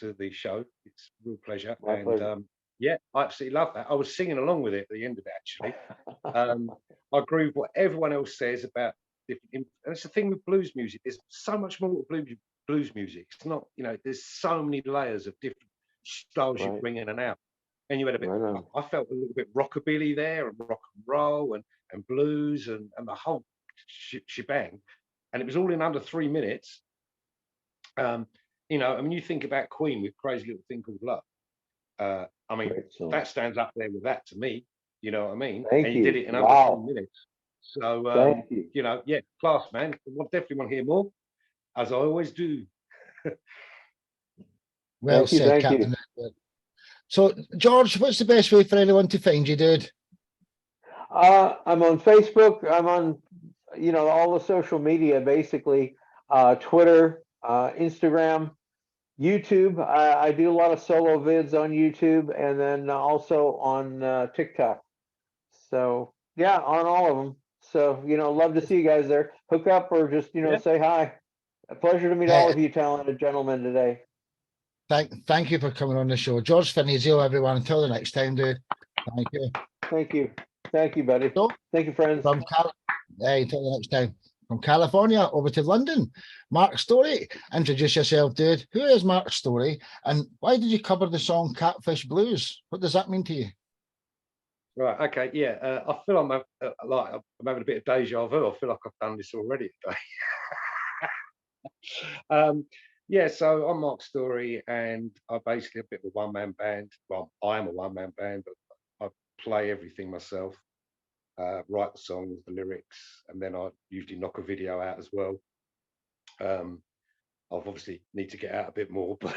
to the show. It's a real pleasure. My pleasure. Yeah, I absolutely love that. I was singing along with it at the end of it, actually. I agree with what everyone else says about different. And it's the thing with blues music. There's so much more to blues music. It's not, you know, there's so many layers of different styles you bring in and out. And you had a bit. I felt a little bit rockabilly there, and rock and roll, and blues, and the whole shebang. And it was all in under 3 minutes. You know, I mean, you think about Queen with Crazy Little Thing Called Love. I mean, that stands up there with that to me. You know what I mean? Thank and you. You did it in under 3 minutes. So, thank you. You know, yeah, class, man. I definitely want to hear more, as I always do. Well said, Captain. So, George, what's the best way for anyone to find you, dude? I'm on Facebook. I'm on, you know, all the social media, basically. Twitter, Instagram, YouTube. I do a lot of solo vids on YouTube, and then also on TikTok. So yeah, on all of them. So, you know, love to see you guys there. Hook up or just, you know, say hi. A pleasure to meet all of you talented gentlemen today. Thank you for coming on the show. George Finizio, everyone. Until the next time, dude. Thank you. Thank you. Thank you, buddy. So, thank you, friends. Until the next time. From California over to London, Mark Storey. Introduce yourself, dude. Who is Mark Storey, and why did you cover the song Catfish Blues? What does that mean to you? Right. Okay. Yeah. I feel I'm having a bit of deja vu. I feel like I've done this already today. Yeah. So I'm Mark Storey, and I'm basically a bit of a one-man band. Well, I am a one-man band, but I play everything myself. Write the songs, the lyrics, and then I usually knock a video out as well. I've obviously need to get out a bit more, but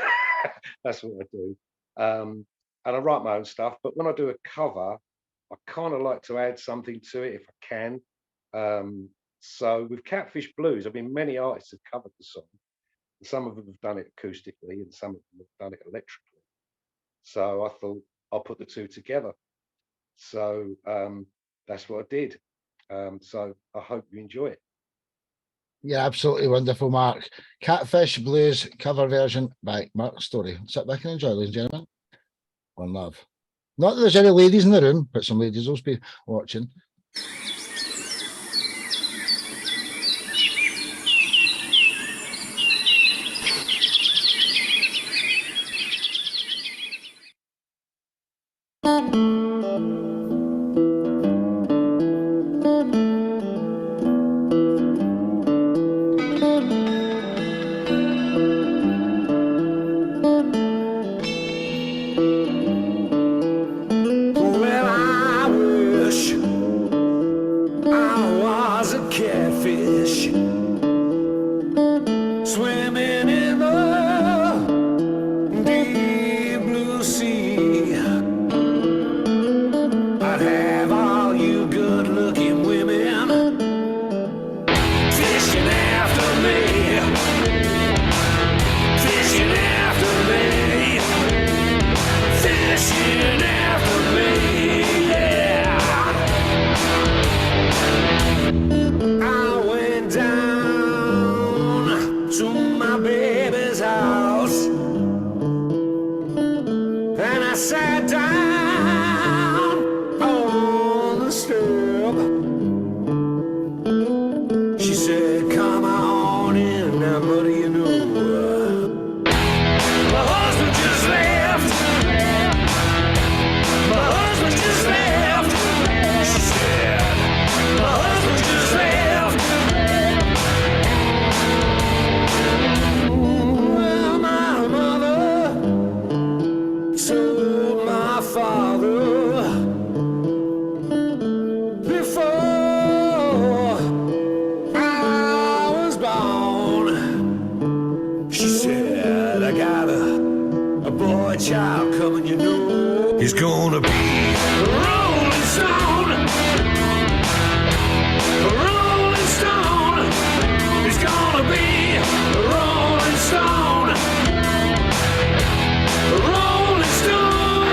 that's what I do. And I write my own stuff, but when I do a cover, I kind of like to add something to it if I can. So with Catfish Blues, I mean, many artists have covered the song. Some of them have done it acoustically, and some of them have done it electrically. So I thought I'll put the two together. So that's what I did. So I hope you enjoy it. Yeah, absolutely wonderful, Mark. Catfish Blues cover version by Mark Storey. Sit back and enjoy, ladies and gentlemen. One love. Not that there's any ladies in the room, but some ladies will be watching. Well, I wish I was a catfish swimming in the deep blue sea. I'd have all you good-looking women fishing after me, fishing after me, fishing after me, yeah. I went down to my baby's house and I sat down on the step. She said, come on in, now what do you know? My husband just left. My husband just left. She said, my husband just left. Well, my mother told my father before I was born. She said, I got a boy child coming, you know. He's gonna be a rolling stone. A rolling stone. He's gonna be a rolling stone. A rolling stone,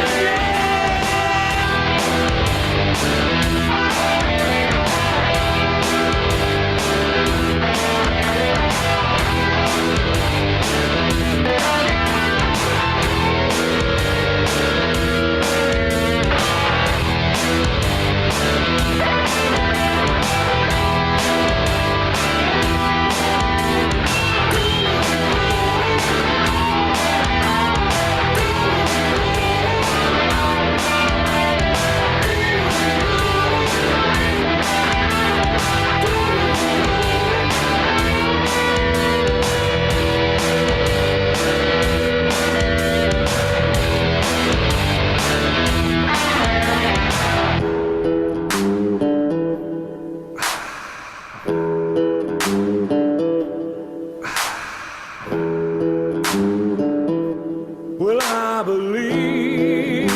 well, I believe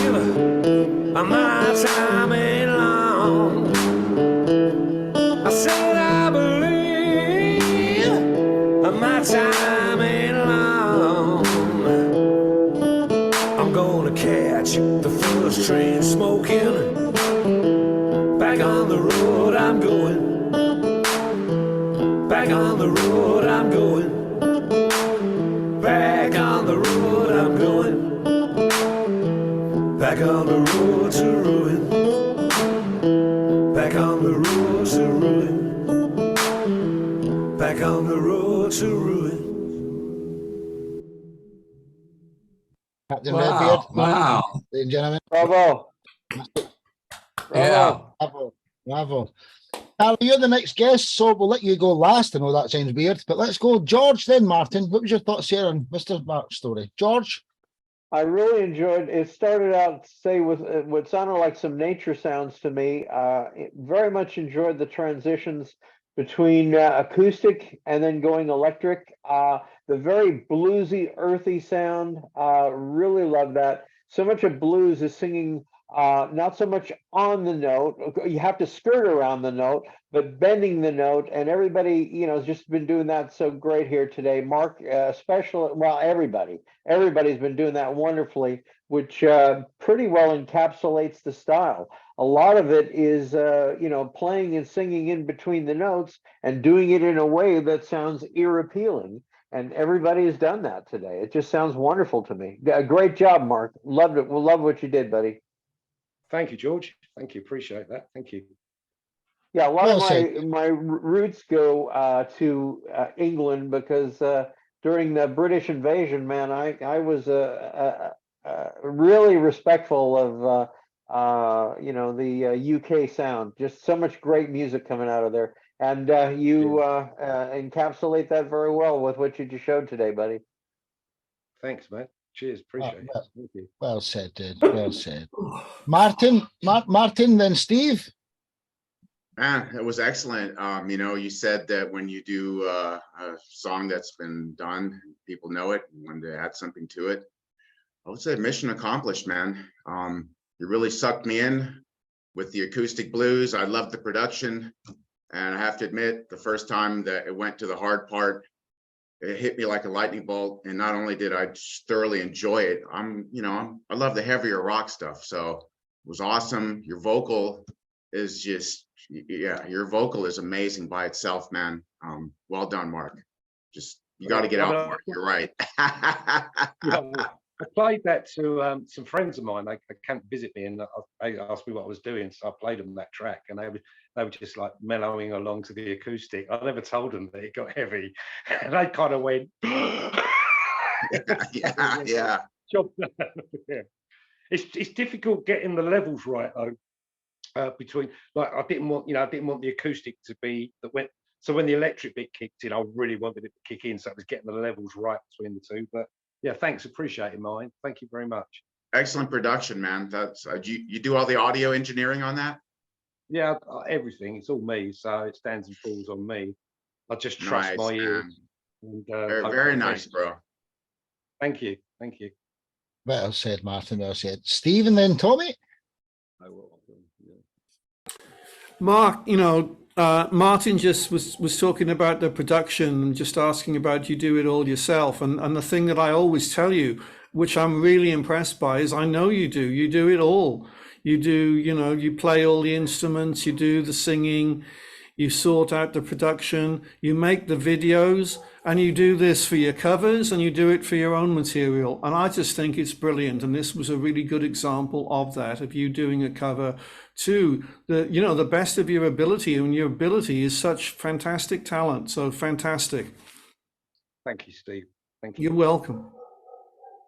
my time ain't long. I said I believe my time ain't long. I'm gonna catch the first train smoking. Back on the road I'm going. Back on the road I'm going. Back on the road I'm going. Back on the road to ruin. Back on the road to ruin. Back on the road to ruin. Captain Wow, Redbeard, wow. ladies and gentlemen. Bravo. Yeah. Bravo. Bravo. Carl, you're the next guest, so we'll let you go last. I know that sounds weird, but let's go George, then Martin. What was your thoughts here on Mr. Mark's story? George? I really enjoyed it. Started out, say, with what sounded like some nature sounds to me. Very much enjoyed the transitions between acoustic and then going electric. The very bluesy, earthy sound. Really love that. So much of blues is singing not so much on the note. You have to skirt around the note, but bending the note. And everybody, has just been doing that so great here today. Mark, especially, well, everybody's been doing that wonderfully, which pretty well encapsulates the style. A lot of it is, playing and singing in between the notes and doing it in a way that sounds ear appealing. And everybody has done that today. It just sounds wonderful to me. Great job, Mark. Loved it. We'll love what you did, buddy. Thank you, George. Thank you. Appreciate that. Thank you. Yeah, a lot Well of said. my roots go to England because during the British invasion, man, I was really respectful of the UK sound. Just so much great music coming out of there, and you encapsulate that very well with what you just showed today, buddy. Thanks, man. Cheers. Appreciate it. Thank you. Well said, dude. Well said. Martin, then Steve. Man, it was excellent. You said that when you do a song that's been done, people know it, you want to add something to it. I would say mission accomplished, man. You really sucked me in with the acoustic blues. I loved the production. And I have to admit, the first time that it went to the hard part, it hit me like a lightning bolt. And not only did I just thoroughly enjoy it, I love the heavier rock stuff. So it was awesome. Your vocal is just, your vocal is amazing by itself, man. Well done, Mark. Just, you got to get out, Mark. You're right. I played that to some friends of mine. They came to visit me and they asked me what I was doing. So I played them that track and they were just like mellowing along to the acoustic. I never told them that it got heavy. And they kind of went, yeah. Job done. Yeah. It's difficult getting the levels right though. Between, like, I didn't want the acoustic to be that went. So when the electric bit kicked in, I really wanted it to kick in. So it was getting the levels right between the two. But yeah, thanks. Appreciate it, mine. Thank you very much. Excellent production, man. That's you do all the audio engineering on that? Yeah, everything. It's all me. So it stands and falls on me. I just trust my ears. And, very nice, bro. Thank you. Thank you. Well said, Martin. Well said. Steve and then Tommy. Mark, Martin just was talking about the production and just asking about you do it all yourself. And the thing that I always tell you, which I'm really impressed by, is I know you do it all. You do, you play all the instruments, you do the singing, you sort out the production, you make the videos, and you do this for your covers and you do it for your own material. And I just think it's brilliant. And this was a really good example of that, of you doing a cover to the best of your ability, and your ability is such fantastic talent. So fantastic. Thank you, Steve. Thank you. You're welcome.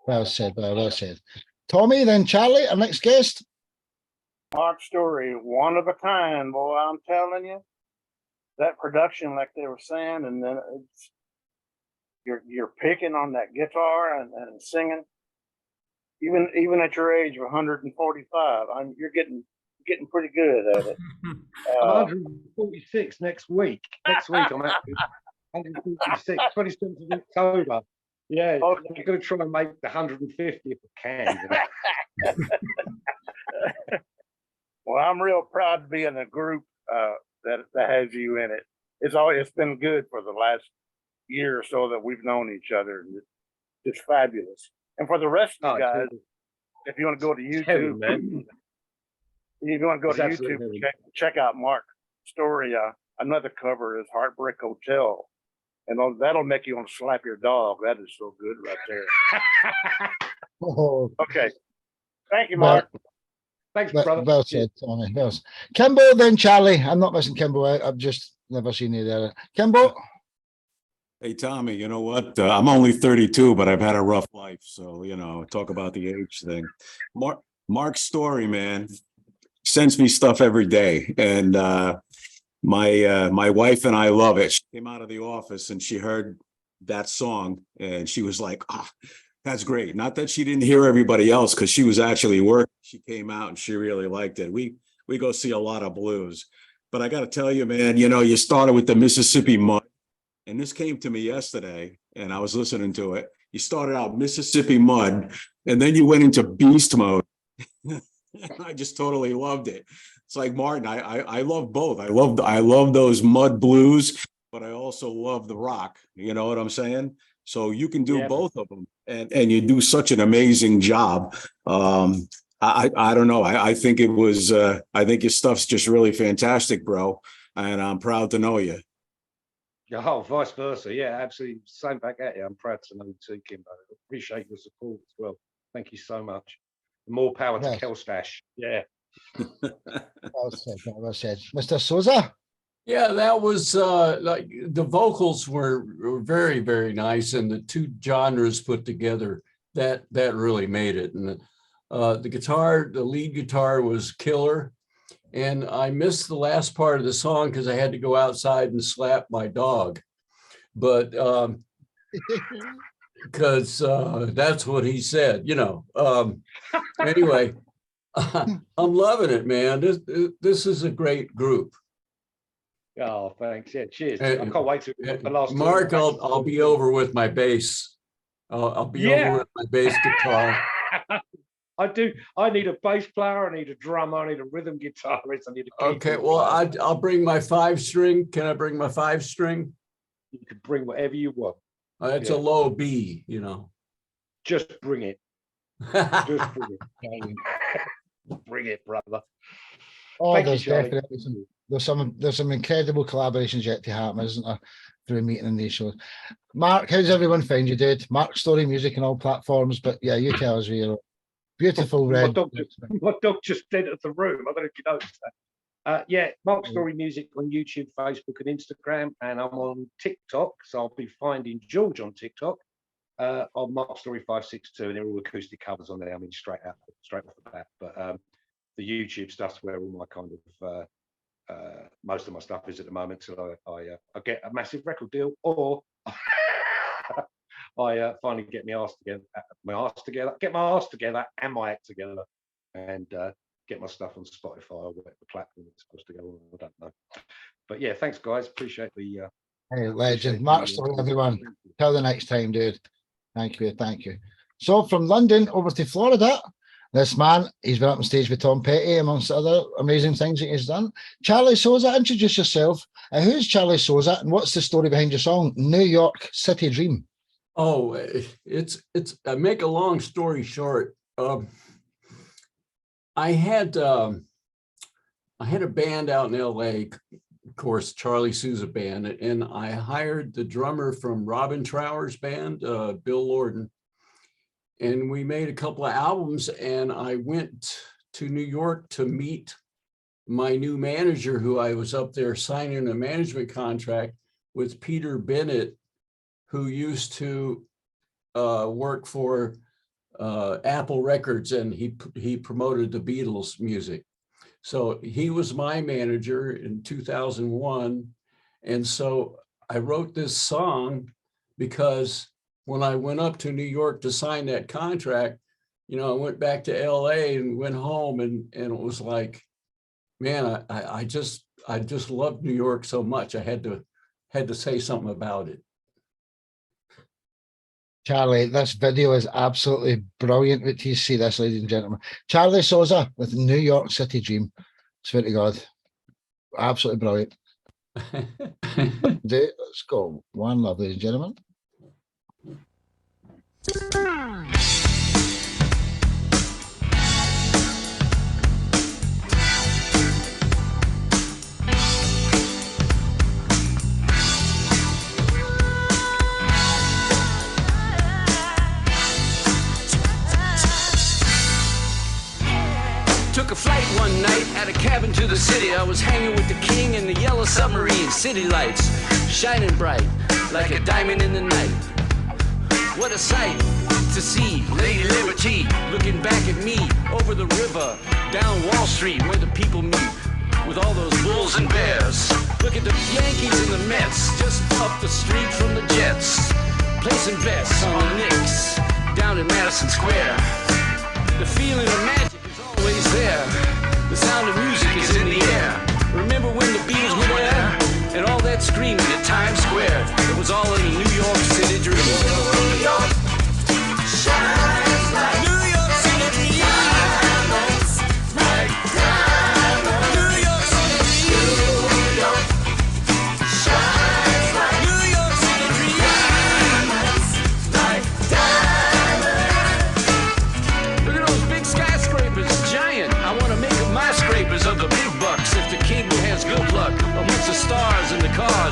Well said, well said. Tommy, then Charlie, our next guest. Mark Storey, one of a kind, boy, I'm telling you. That production, like they were saying, and then it's you're picking on that guitar and singing. Even at your age of 145, you're getting pretty good at it. 146 next week. Next week I'm at 146, 27th of October. Yeah, okay. I'm going to try and make the 150 if I can. Well, I'm real proud to be in a group that has you in it. It's been good for the last year or so that we've known each other. It's fabulous. And for the rest of the guys, if you want to go to YouTube, if you want to go to YouTube, check out Mark Storey. Another cover is Heartbreak Hotel. And that'll make you want to slap your dog. That is so good right there. Okay. Thank you, Mark. Thanks, brother. Well said, Tommy. Kimbo, then Charlie. I'm not missing Kimbo out. I've just never seen you there. Kimbo. Hey, Tommy, you know what? I'm only 32, but I've had a rough life. So, talk about the age thing. Mark Storey, man, sends me stuff every day. And my wife and I love it. She came out of the office and she heard that song and she was like, that's great. Not that she didn't hear everybody else, because she was actually working. She came out and she really liked it. We go see a lot of blues. But I got to tell you, man, you started with the Mississippi Mud. And this came to me yesterday and I was listening to it. You started out Mississippi Mud and then you went into beast mode. I just totally loved it. It's like Martin, I love both. I love those mud blues, but I also love the rock. You know what I'm saying? So you can do both of them, and you do such an amazing job. I don't know. I think it was. I think your stuff's just really fantastic, bro. And I'm proud to know you. Oh, vice versa. Yeah, absolutely. Same back at you. I'm proud to know you too, Kimbo. Appreciate your support as well. Thank you so much. More power to Kelstash. Yeah. Well said, well said. Mr. Souza? Yeah, that was like the vocals were very, very nice, and the two genres put together, that really made it. And the guitar, the lead guitar was killer. And I missed the last part of the song because I had to go outside and slap my dog. But because that's what he said, you know. Anyway, I'm loving it, man. This is a great group. Oh, thanks. Yeah, cheers. I can't wait to the last. Mark, I'll be over with my bass. I'll be over with my bass guitar. I need a bass player. I need a drummer. I need a rhythm guitarist. I need a keyboard. Okay, well, I'll bring my 5-string. Can I bring my 5-string? You can bring whatever you want. It's a low B, you know. Just bring it. Just bring it. Bring it, brother. Oh, Thank there's you, Charlie. definitely there's some incredible collaborations yet to happen, isn't there? Through meeting in these shows. Mark, how's everyone find you, dude? Mark Storey Music on all platforms, but yeah, you tell us where you're. Beautiful red. My dog just entered the room. I don't know if you noticed that. Yeah, Mark Storey Music on YouTube, Facebook, and Instagram, and I'm on TikTok. So I'll be finding George on TikTok on Mark Storey 562, and they're all acoustic covers on there. I mean, straight off the bat. But the YouTube stuff's where all my kind of most of my stuff is at the moment till I get a massive record deal, or I finally get my ass together, get my ass together and my act together, and get my stuff on Spotify or whatever platform it's supposed to go on. I don't know, but yeah, thanks guys. Appreciate the. Hey, legend, Mark Storey, everyone. Till the next time, dude. Thank you. So from London over to Florida, this man, he's been up on stage with Tom Petty, amongst other amazing things that he's done. Charlie Souza, introduce yourself. Who's Charlie Souza, and what's the story behind your song, New York City Dream? Oh, it's make a long story short. I had a band out in LA, of course, Charlie Souza band, and I hired the drummer from Robin Trower's band, Bill Lorden, and we made a couple of albums, and I went to New York to meet my new manager, who I was up there signing a management contract with, Peter Bennett, who used to work for Apple Records, and he promoted the Beatles music. So he was my manager in 2001. And so I wrote this song because when I went up to New York to sign that contract, you know, I went back to LA and went home, and it was like, man, I just loved New York so much. I had to say something about it. Charlie, this video is absolutely brilliant. Wait till you see this, ladies and gentlemen. Charlie Souza with New York City Dream. Swear to God. Absolutely brilliant. Let's go. One love, ladies and gentlemen. Took a flight one night at a cabin to the city. I was hanging with the king in the yellow submarine. City lights shining bright like a diamond in the night. What a sight to see Lady Liberty looking back at me over the river, down Wall Street where the people meet with all those bulls and bears. Look at the Yankees and the Mets just up the street from the Jets, placing bets on the Knicks down in Madison Square. The feeling of magic is always there. The sound of music is in the air. Remember when the Beatles were there? And all that screaming at Times Square. It was all in the New York City dream. New York shines like New York City dream.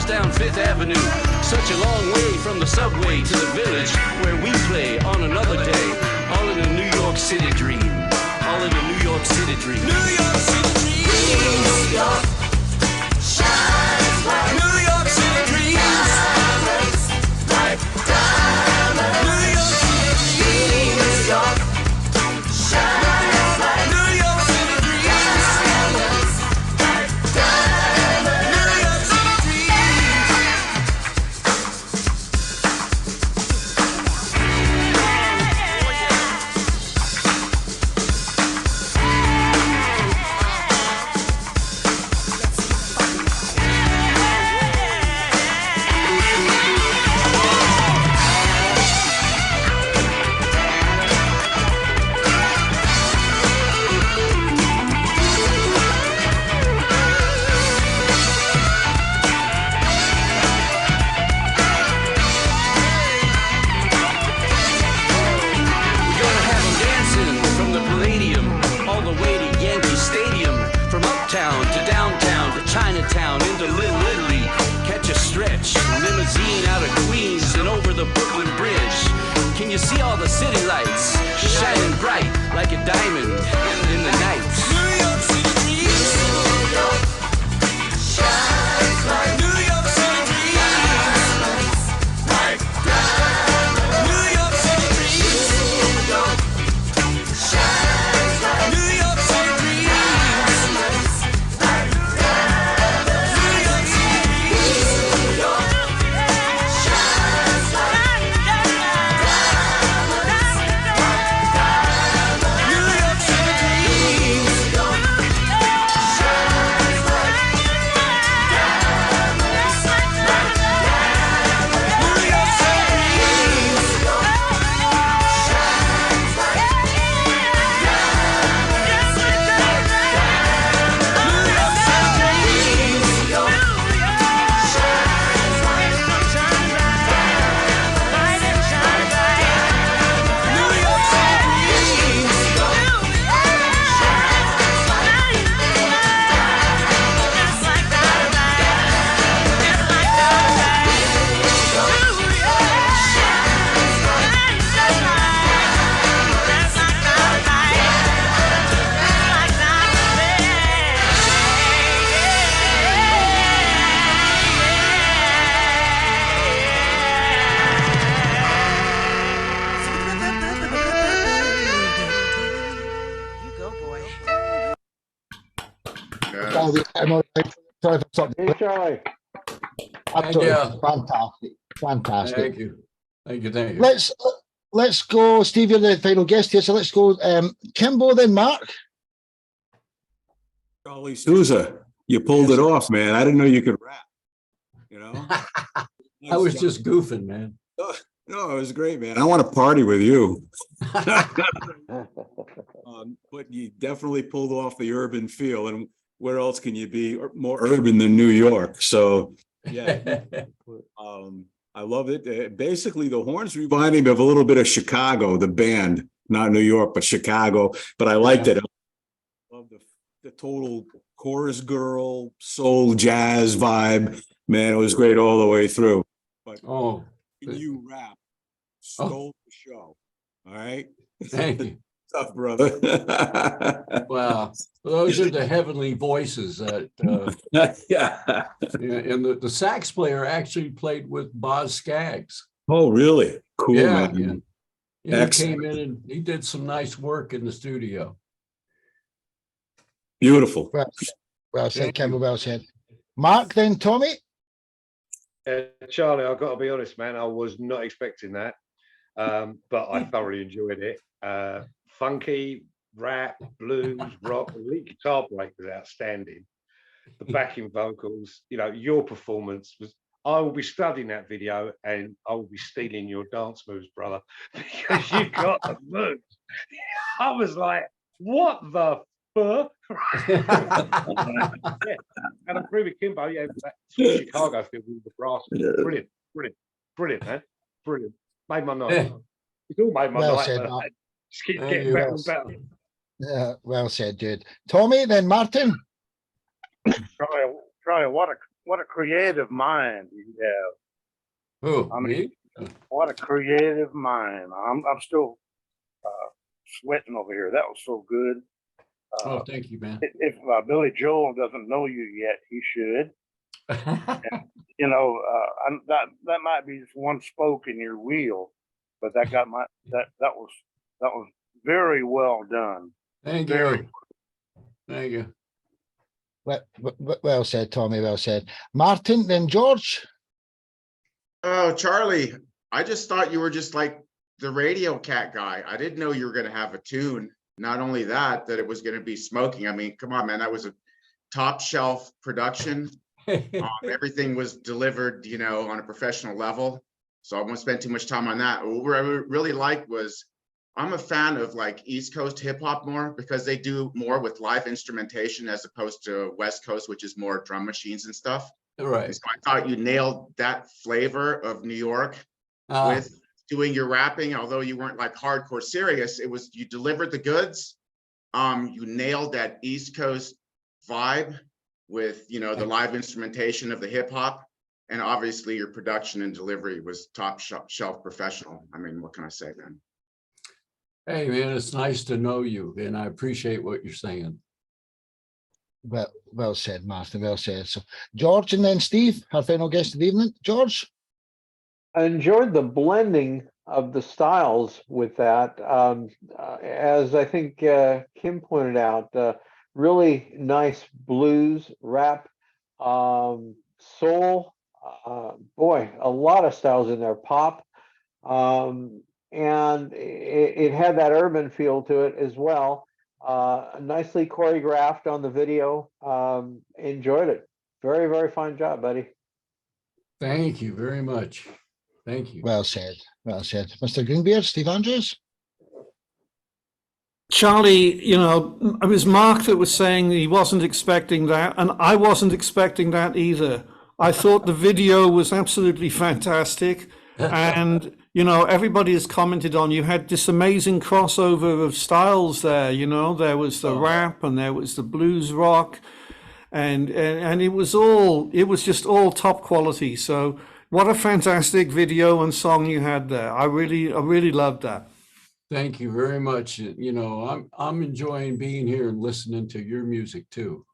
miles down Fifth Avenue. Such a long way from the subway to the village where we play on another day. All in a New York City dream. All in a New York City dream. New York City dream. New York shines bright. New York City dream. Diamonds like diamonds. New York City dream. New York shines bright. New York City dream. Diamonds like diamonds. New York City dream. Chinatown into Little Italy, catch a stretch, limousine out of Queens and over the Brooklyn Bridge. Can you see all the city lights shining bright like a diamond in the night? New York City dreams. New York shines bright. New York City dreams. Like diamonds. New York City dreams. New York shines bright. New York City dreams. Sorry for something. Hey, Charlie. Absolutely you. fantastic, fantastic. Thank you. Thank you. Thank you. Let's go, Steve. You're the final guest here, so let's go. Kimbo, then Mark. Charlie Souza, you pulled it off, man. I didn't know you could rap. You know, I was just goofing, man. No, it was great, man. I want to party with you. But you definitely pulled off the urban feel, and where else can you be more urban than New York? So, yeah, I love it. Basically, the horns reminded me of a little bit of Chicago, the band, not New York, but Chicago. But I liked it. I love the total chorus girl, soul, jazz vibe. Man, it was great all the way through. But you rap stole the show. All right. Thank you. Tough, brother. Wow. Those are the heavenly voices that yeah. And the sax player actually played with Boz Scaggs. Oh, really? Cool, yeah, man. Yeah. He came in and he did some nice work in the studio. Beautiful. Well said, Campbell. Well said. Mark, then Tommy. Charlie, I've got to be honest, man. I was not expecting that, but I thoroughly enjoyed it. Funky, rap, blues, rock, the lead guitar break was outstanding. The backing vocals, you know, your performance was. I will be studying that video and I will be stealing your dance moves, brother, because you got the moves. I was like, what the fuck? Yeah. And I agree with Kimbo, yeah, that Chicago feel with the brass. Brilliant, man. Brilliant. Made my night. It's all made my night. Said, just keep getting better and better. Yeah, well said, dude. Tommy, then Martin. Charlie, what a creative mind you have. Oh, I mean, me? what a creative mind. I'm still sweating over here. That was so good. Oh, thank you, man. If Billy Joel doesn't know you yet, he should. And, you know, that might be just one spoke in your wheel, but that was very well done. Thank Very you. Thank you. Well said, Tommy. Well said. Martin, then George. Oh, Charlie, I just thought you were just like the Radio Cat guy. I didn't know you were going to have a tune. Not only that it was going to be smoking. I mean, come on, man, that was a top shelf production. Everything was delivered, you know, on a professional level. So I won't spend too much time on that. What I really liked was, I'm a fan of like East Coast hip hop more, because they do more with live instrumentation as opposed to West Coast, which is more drum machines and stuff. Right. And so I thought you nailed that flavor of New York with doing your rapping. Although you weren't like hardcore serious, it was, you delivered the goods. You nailed that East Coast vibe with, you know, the live instrumentation of the hip hop, and obviously your production and delivery was top shelf professional. I mean, what can I say, man? Hey, man, it's nice to know you, and I appreciate what you're saying. Well said, Martin. Well said. So George and then Steve, our final guest of the evening. George. I enjoyed the blending of the styles with that. As I think Kim pointed out, really nice blues, rap, soul, boy, a lot of styles in there, pop. And it had that urban feel to it as well. Nicely choreographed on the video. Enjoyed it. Very, very fine job, buddy. Thank you very much. Thank you. Well said. Well said. Mr. Greenbeard, Steve Andrews. Charlie, you know, it was Mark that was saying he wasn't expecting that, and I wasn't expecting that either. I thought the video was absolutely fantastic. And, you know, everybody has commented on, you had this amazing crossover of styles there, you know, there was the rap and there was the blues rock, and it was just all top quality. So what a fantastic video and song you had there. I really loved that. Thank you very much. You know, I'm enjoying being here and listening to your music too.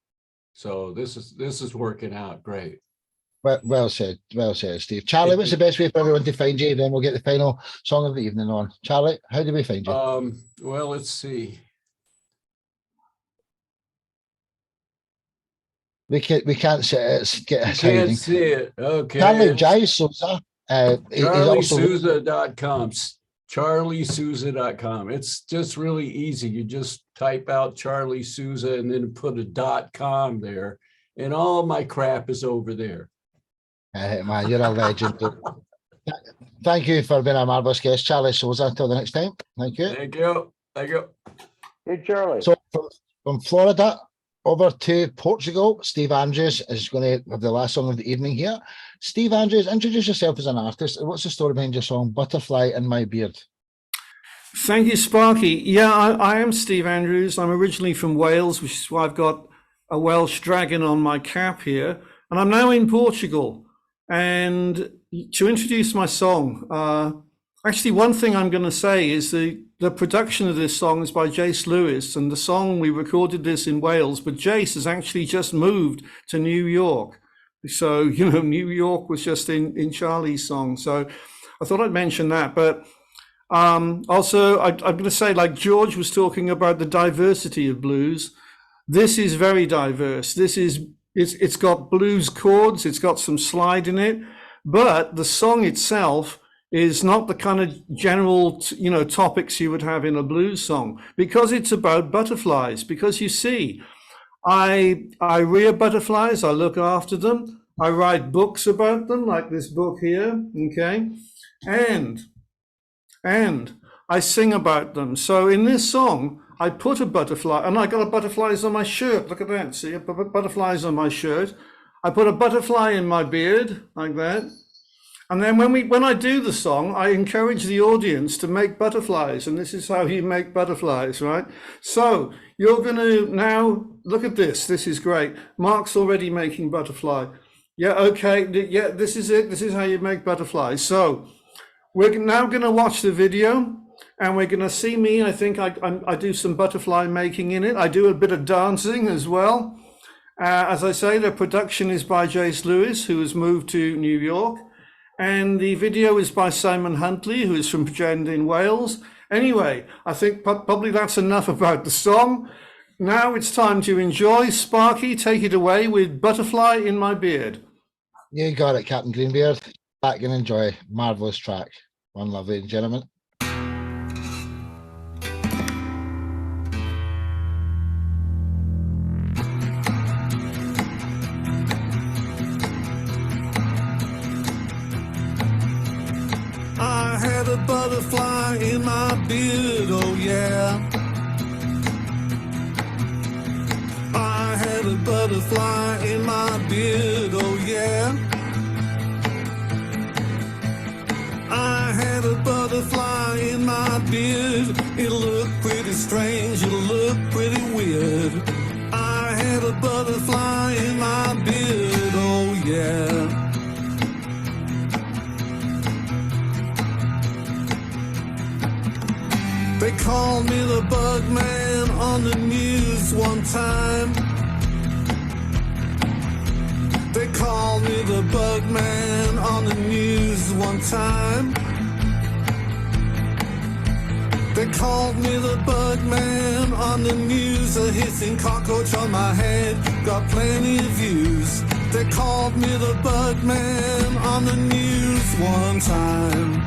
So this is working out great. Well said, Steve. Charlie, what's the best way for everyone to find you? Then we'll get the final song of the evening on. Charlie, how do we find you? Well, let's see. We can't see it. Can't see it. Okay. Charlie J. Souza. CharlieSouza.com. CharlieSouza.com. It's just really easy. You just type out Charlie Souza and then put a .com there, and all my crap is over there. Man, you're a legend. Thank you for being a marvelous guest, Charlie Souza. Until the next time. Thank you. Thank you. Thank you. Hey, Charlie. So from Florida over to Portugal, Steve Andrews is going to have the last song of the evening here. Steve Andrews, introduce yourself as an artist. What's the story behind your song, Butterfly in My Beard? Thank you, Sparky. Yeah, I am Steve Andrews. I'm originally from Wales, which is why I've got a Welsh dragon on my cap here. And I'm now in Portugal. And to introduce my song, actually, one thing I'm going to say is the production of this song is by Jace Lewis, and the song, we recorded this in Wales, but Jace has actually just moved to New York. So, you know, New York was just in Charlie's song. So I thought I'd mention that. But also, I'm going to say, like George was talking about the diversity of blues, this is very diverse. It's got blues chords, it's got some slide in it, but the song itself is not the kind of general, you know, topics you would have in a blues song, because it's about butterflies. Because you see, I rear butterflies, I look after them, I write books about them, like this book here, okay, and I sing about them. So in this song, I put a butterfly, and I got butterflies on my shirt. Look at that. See, I put butterflies on my shirt. I put a butterfly in my beard, like that. And then when I do the song, I encourage the audience to make butterflies, and this is how you make butterflies, right? So you're going to now look at this. This is great. Mark's already making butterfly. Yeah, okay. Yeah, this is it. This is how you make butterflies. So we're now going to watch the video, and we're going to see me. I think I do some butterfly making in it. I do a bit of dancing as well. As I say, the production is by Jace Lewis, who has moved to New York. And the video is by Simon Huntley, who is from Bregend in Wales. Anyway, I think probably that's enough about the song. Now it's time to enjoy. Sparky, take it away with Butterfly in My Beard. You got it, Captain Greenbeard. Back and enjoy. Marvellous track. One love, ladies and gentlemen. I had a butterfly in my beard, oh yeah. I had a butterfly in my beard, oh yeah. I had a butterfly in my beard. It looked pretty strange, it looked pretty weird. I had a butterfly in my beard, oh yeah. They called me the bug man on the news one time. They called me the bug man on the news one time. They called me the bug man on the news. A hissing cockroach on my head got plenty of views. They called me the bug man on the news one time.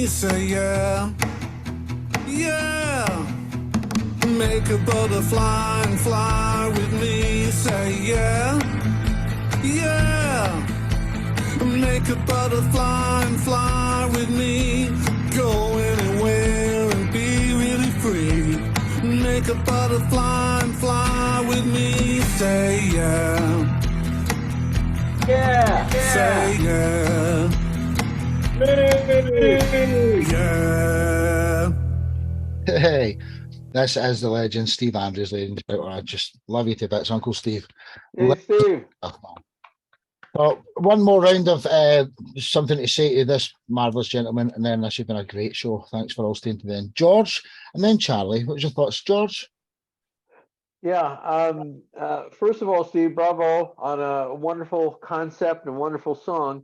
Say yeah, yeah. Make a butterfly and fly with me. Say yeah, yeah. Make a butterfly and fly with me. Go anywhere and be really free. Make a butterfly and fly with me. Say yeah, Yeah. say yeah. Yeah. Hey, this is the legend, Steve Andrews, ladies and gentlemen. I just love you to bits, Uncle Steve. Hey, Steve. Well, one more round of something to say to this marvellous gentleman, and then this has been a great show. Thanks for all staying to the end. George, and then Charlie. What was your thoughts, George? Yeah. First of all, Steve, bravo on a wonderful concept and wonderful song.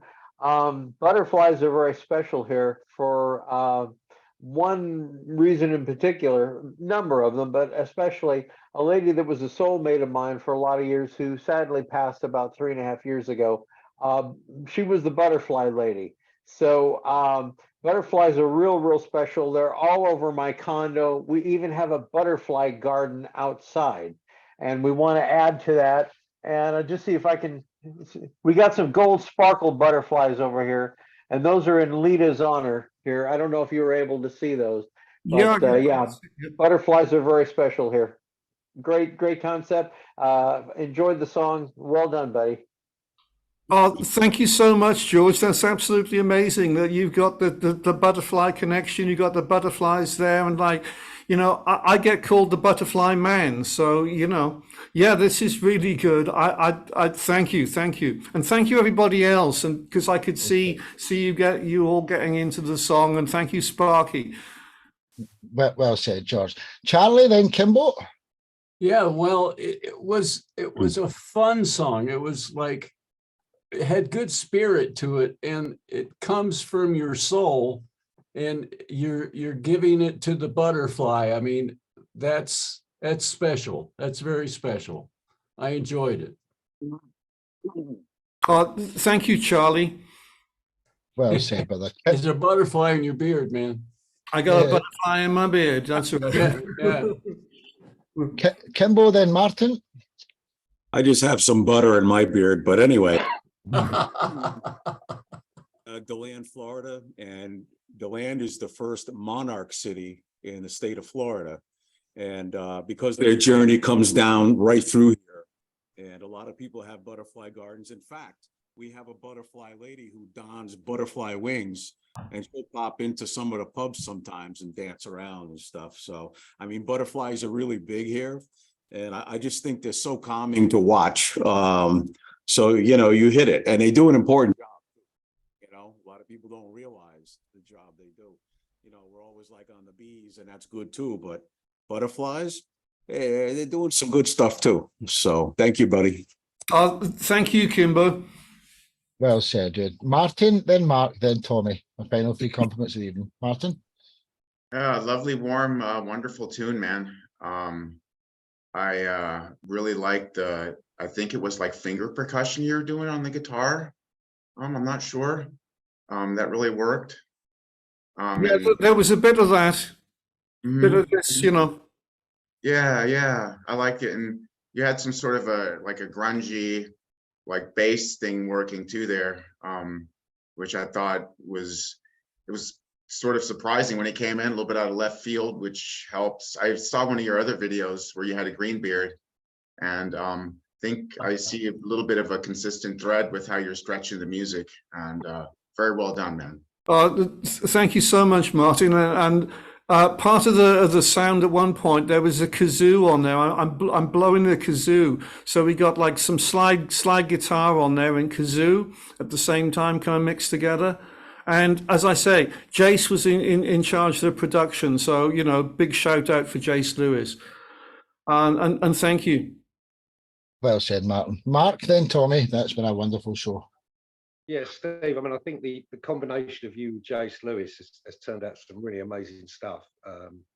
Butterflies are very special here for one reason in particular, number of them, but especially a lady that was a soulmate of mine for a lot of years who sadly passed about 3.5 years ago. She was the butterfly lady. So butterflies are real special. They're all over my condo. We even have a butterfly garden outside, and we want to add to that. And I'll just see if I can. We got some gold sparkle butterflies over here, and those are in Lita's honor here. I don't know if you were able to see those, but yeah, butterflies are very special here. Great concept. Enjoyed the song. Well done, buddy. Oh, thank you so much, George. That's absolutely amazing that you've got the butterfly connection. You got the butterflies there, and like, you know, I get called the butterfly man. So, you know, yeah, this is really good. I thank you, and thank you everybody else, and because I could see you all getting into the song, and thank you, Sparky. Well said, George. Charlie, then Kimbo. Yeah, well, it was a fun song. It was like, it had good spirit to it, and it comes from your soul, and you're giving it to the butterfly. I mean, that's that's special. That's very special. I enjoyed it. Thank you, Charlie. Well said, brother. There's a butterfly in your beard, man. I got a butterfly in my beard. That's right. Yeah. Kimbo, then Martin. I just have some butter in my beard, but anyway. DeLand, Florida, and DeLand is the first monarch city in the state of Florida. And because their journey comes down right through here, and a lot of people have butterfly gardens. In fact, we have a butterfly lady who dons butterfly wings, and she'll pop into some of the pubs sometimes and dance around and stuff. So, I mean, butterflies are really big here, and I just think they're so calming to watch. So, you know, you hit it, and they do an important job. You know, a lot of people don't realize the job they do. You know, we're always like on the bees, and that's good too, but butterflies, they're doing some good stuff too. So thank you, buddy. Thank you, Kimbo. Well said, dude. Martin, then Mark, then Tommy. My final 3 compliments of the evening. Martin? Lovely, warm, wonderful tune, man. I really liked I think it was like finger percussion you were doing on the guitar. I'm not sure. That really worked. Yeah, there was a bit of that. Bit of this, you know. Yeah, I liked it. And you had some sort of a grungy, like bass thing working too there, which I thought was sort of surprising when it came in a little bit out of left field, which helps. I saw one of your other videos where you had a green beard, and think I see a little bit of a consistent thread with how you're stretching the music, and very well done, man. Thank you so much, Martin. And part of the sound at one point, there was a kazoo on there. I'm blowing the kazoo, so we got like some slide guitar on there and kazoo at the same time, kind of mixed together. And as I say, Jace was in charge of the production, so you know, big shout out for Jace Lewis, and thank you. Well said, Martin. Mark, then Tommy. That's been a wonderful show. Yeah, Steve, I mean, I think the combination of you and Jace Lewis has turned out some really amazing stuff.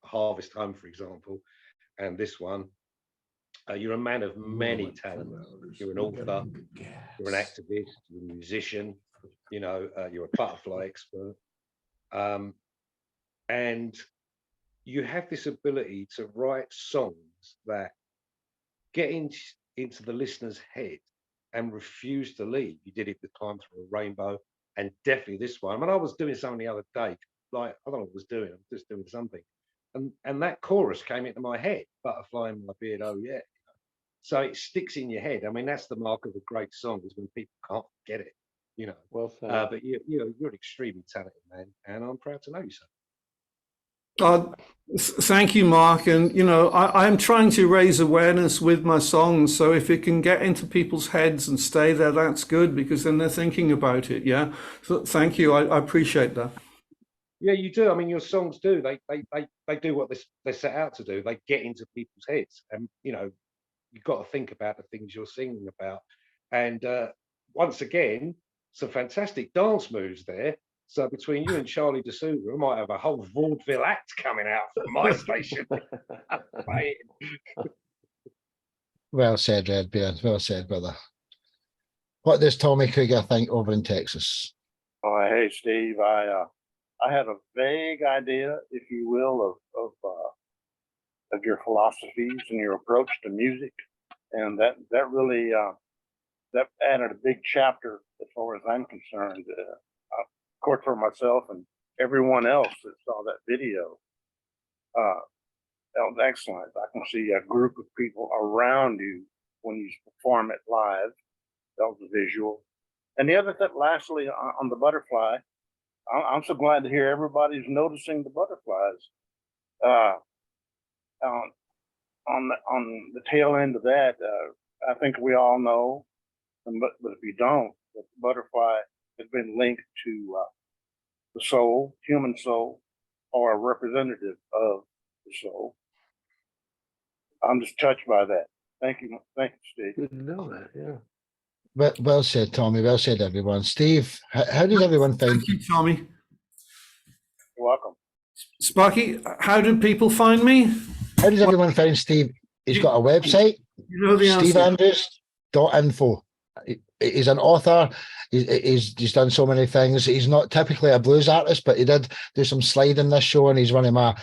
Harvest Home, for example, and this one. You're a man of many talents. You're an author, you're an activist, you're a musician, you know, you're a butterfly expert. And you have this ability to write songs that get into the listener's head and refuse to leave. You did it with Time Through a Rainbow, and definitely this one. I mean, I was doing something the other day, like, I don't know what I was doing, I was just doing something. And that chorus came into my head, butterfly in my beard, oh yeah. So it sticks in your head. I mean, that's the mark of a great song, is when people can't get it, you know. Well said. But you're an extremely talented man, and I'm proud to know you, sir. Thank you, Mark. And, you know, I'm trying to raise awareness with my songs. So if it can get into people's heads and stay there, that's good, because then they're thinking about it. Yeah. So thank you. I appreciate that. Yeah, you do. I mean, your songs do. They do what they're set out to do. They get into people's heads. And, you know, you've got to think about the things you're singing about. And once again, some fantastic dance moves there. So between you and Charlie de Souza, we might have a whole vaudeville act coming out from my station. Well said, Redbeard. Well said, brother. What does Tommy Kruger think over in Texas? Oh, hey, Steve. I had a vague idea, if you will, of your philosophies and your approach to music, and that really that added a big chapter as far as I'm concerned. Of course, for myself and everyone else that saw that video, that was excellent. I can see a group of people around you when you perform it live. That was the visual. And the other thing, lastly, on the butterfly, I'm so glad to hear everybody's noticing the butterflies. On the tail end of that, I think we all know, but if you don't, the butterfly has been linked to the soul, human soul, or a representative of the soul. I'm just touched by that. Thank you, Steve. Good to know that. Yeah. Well said, Tommy. Well said, everyone. Steve, how did everyone find Thank you, Tommy. You're welcome. Sparky, how do people find me? How does everyone find Steve? He's got a website, You know the answer. steveandrews.info. He's an author. He's done so many things. He's not typically a blues artist, but he did do some sliding this show, and he's one of my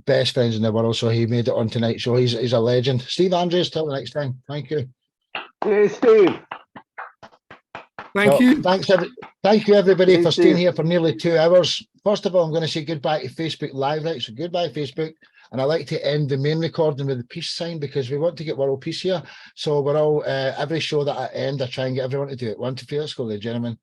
best friends in the world. So he made it on tonight. So he's a legend. Steve Andrews, till the next time. Thank you. Hey, Steve. Thank you. Thank you, everybody, Thank for staying you. here for nearly 2 hours. First of all, I'm going to say goodbye to Facebook Live, right? So goodbye, Facebook. And I like to end the main recording with the peace sign because we want to get world peace here. So we're all, every show that I end, I try and get everyone to do it. 1, 2, 3, let's go, ladies and gentlemen.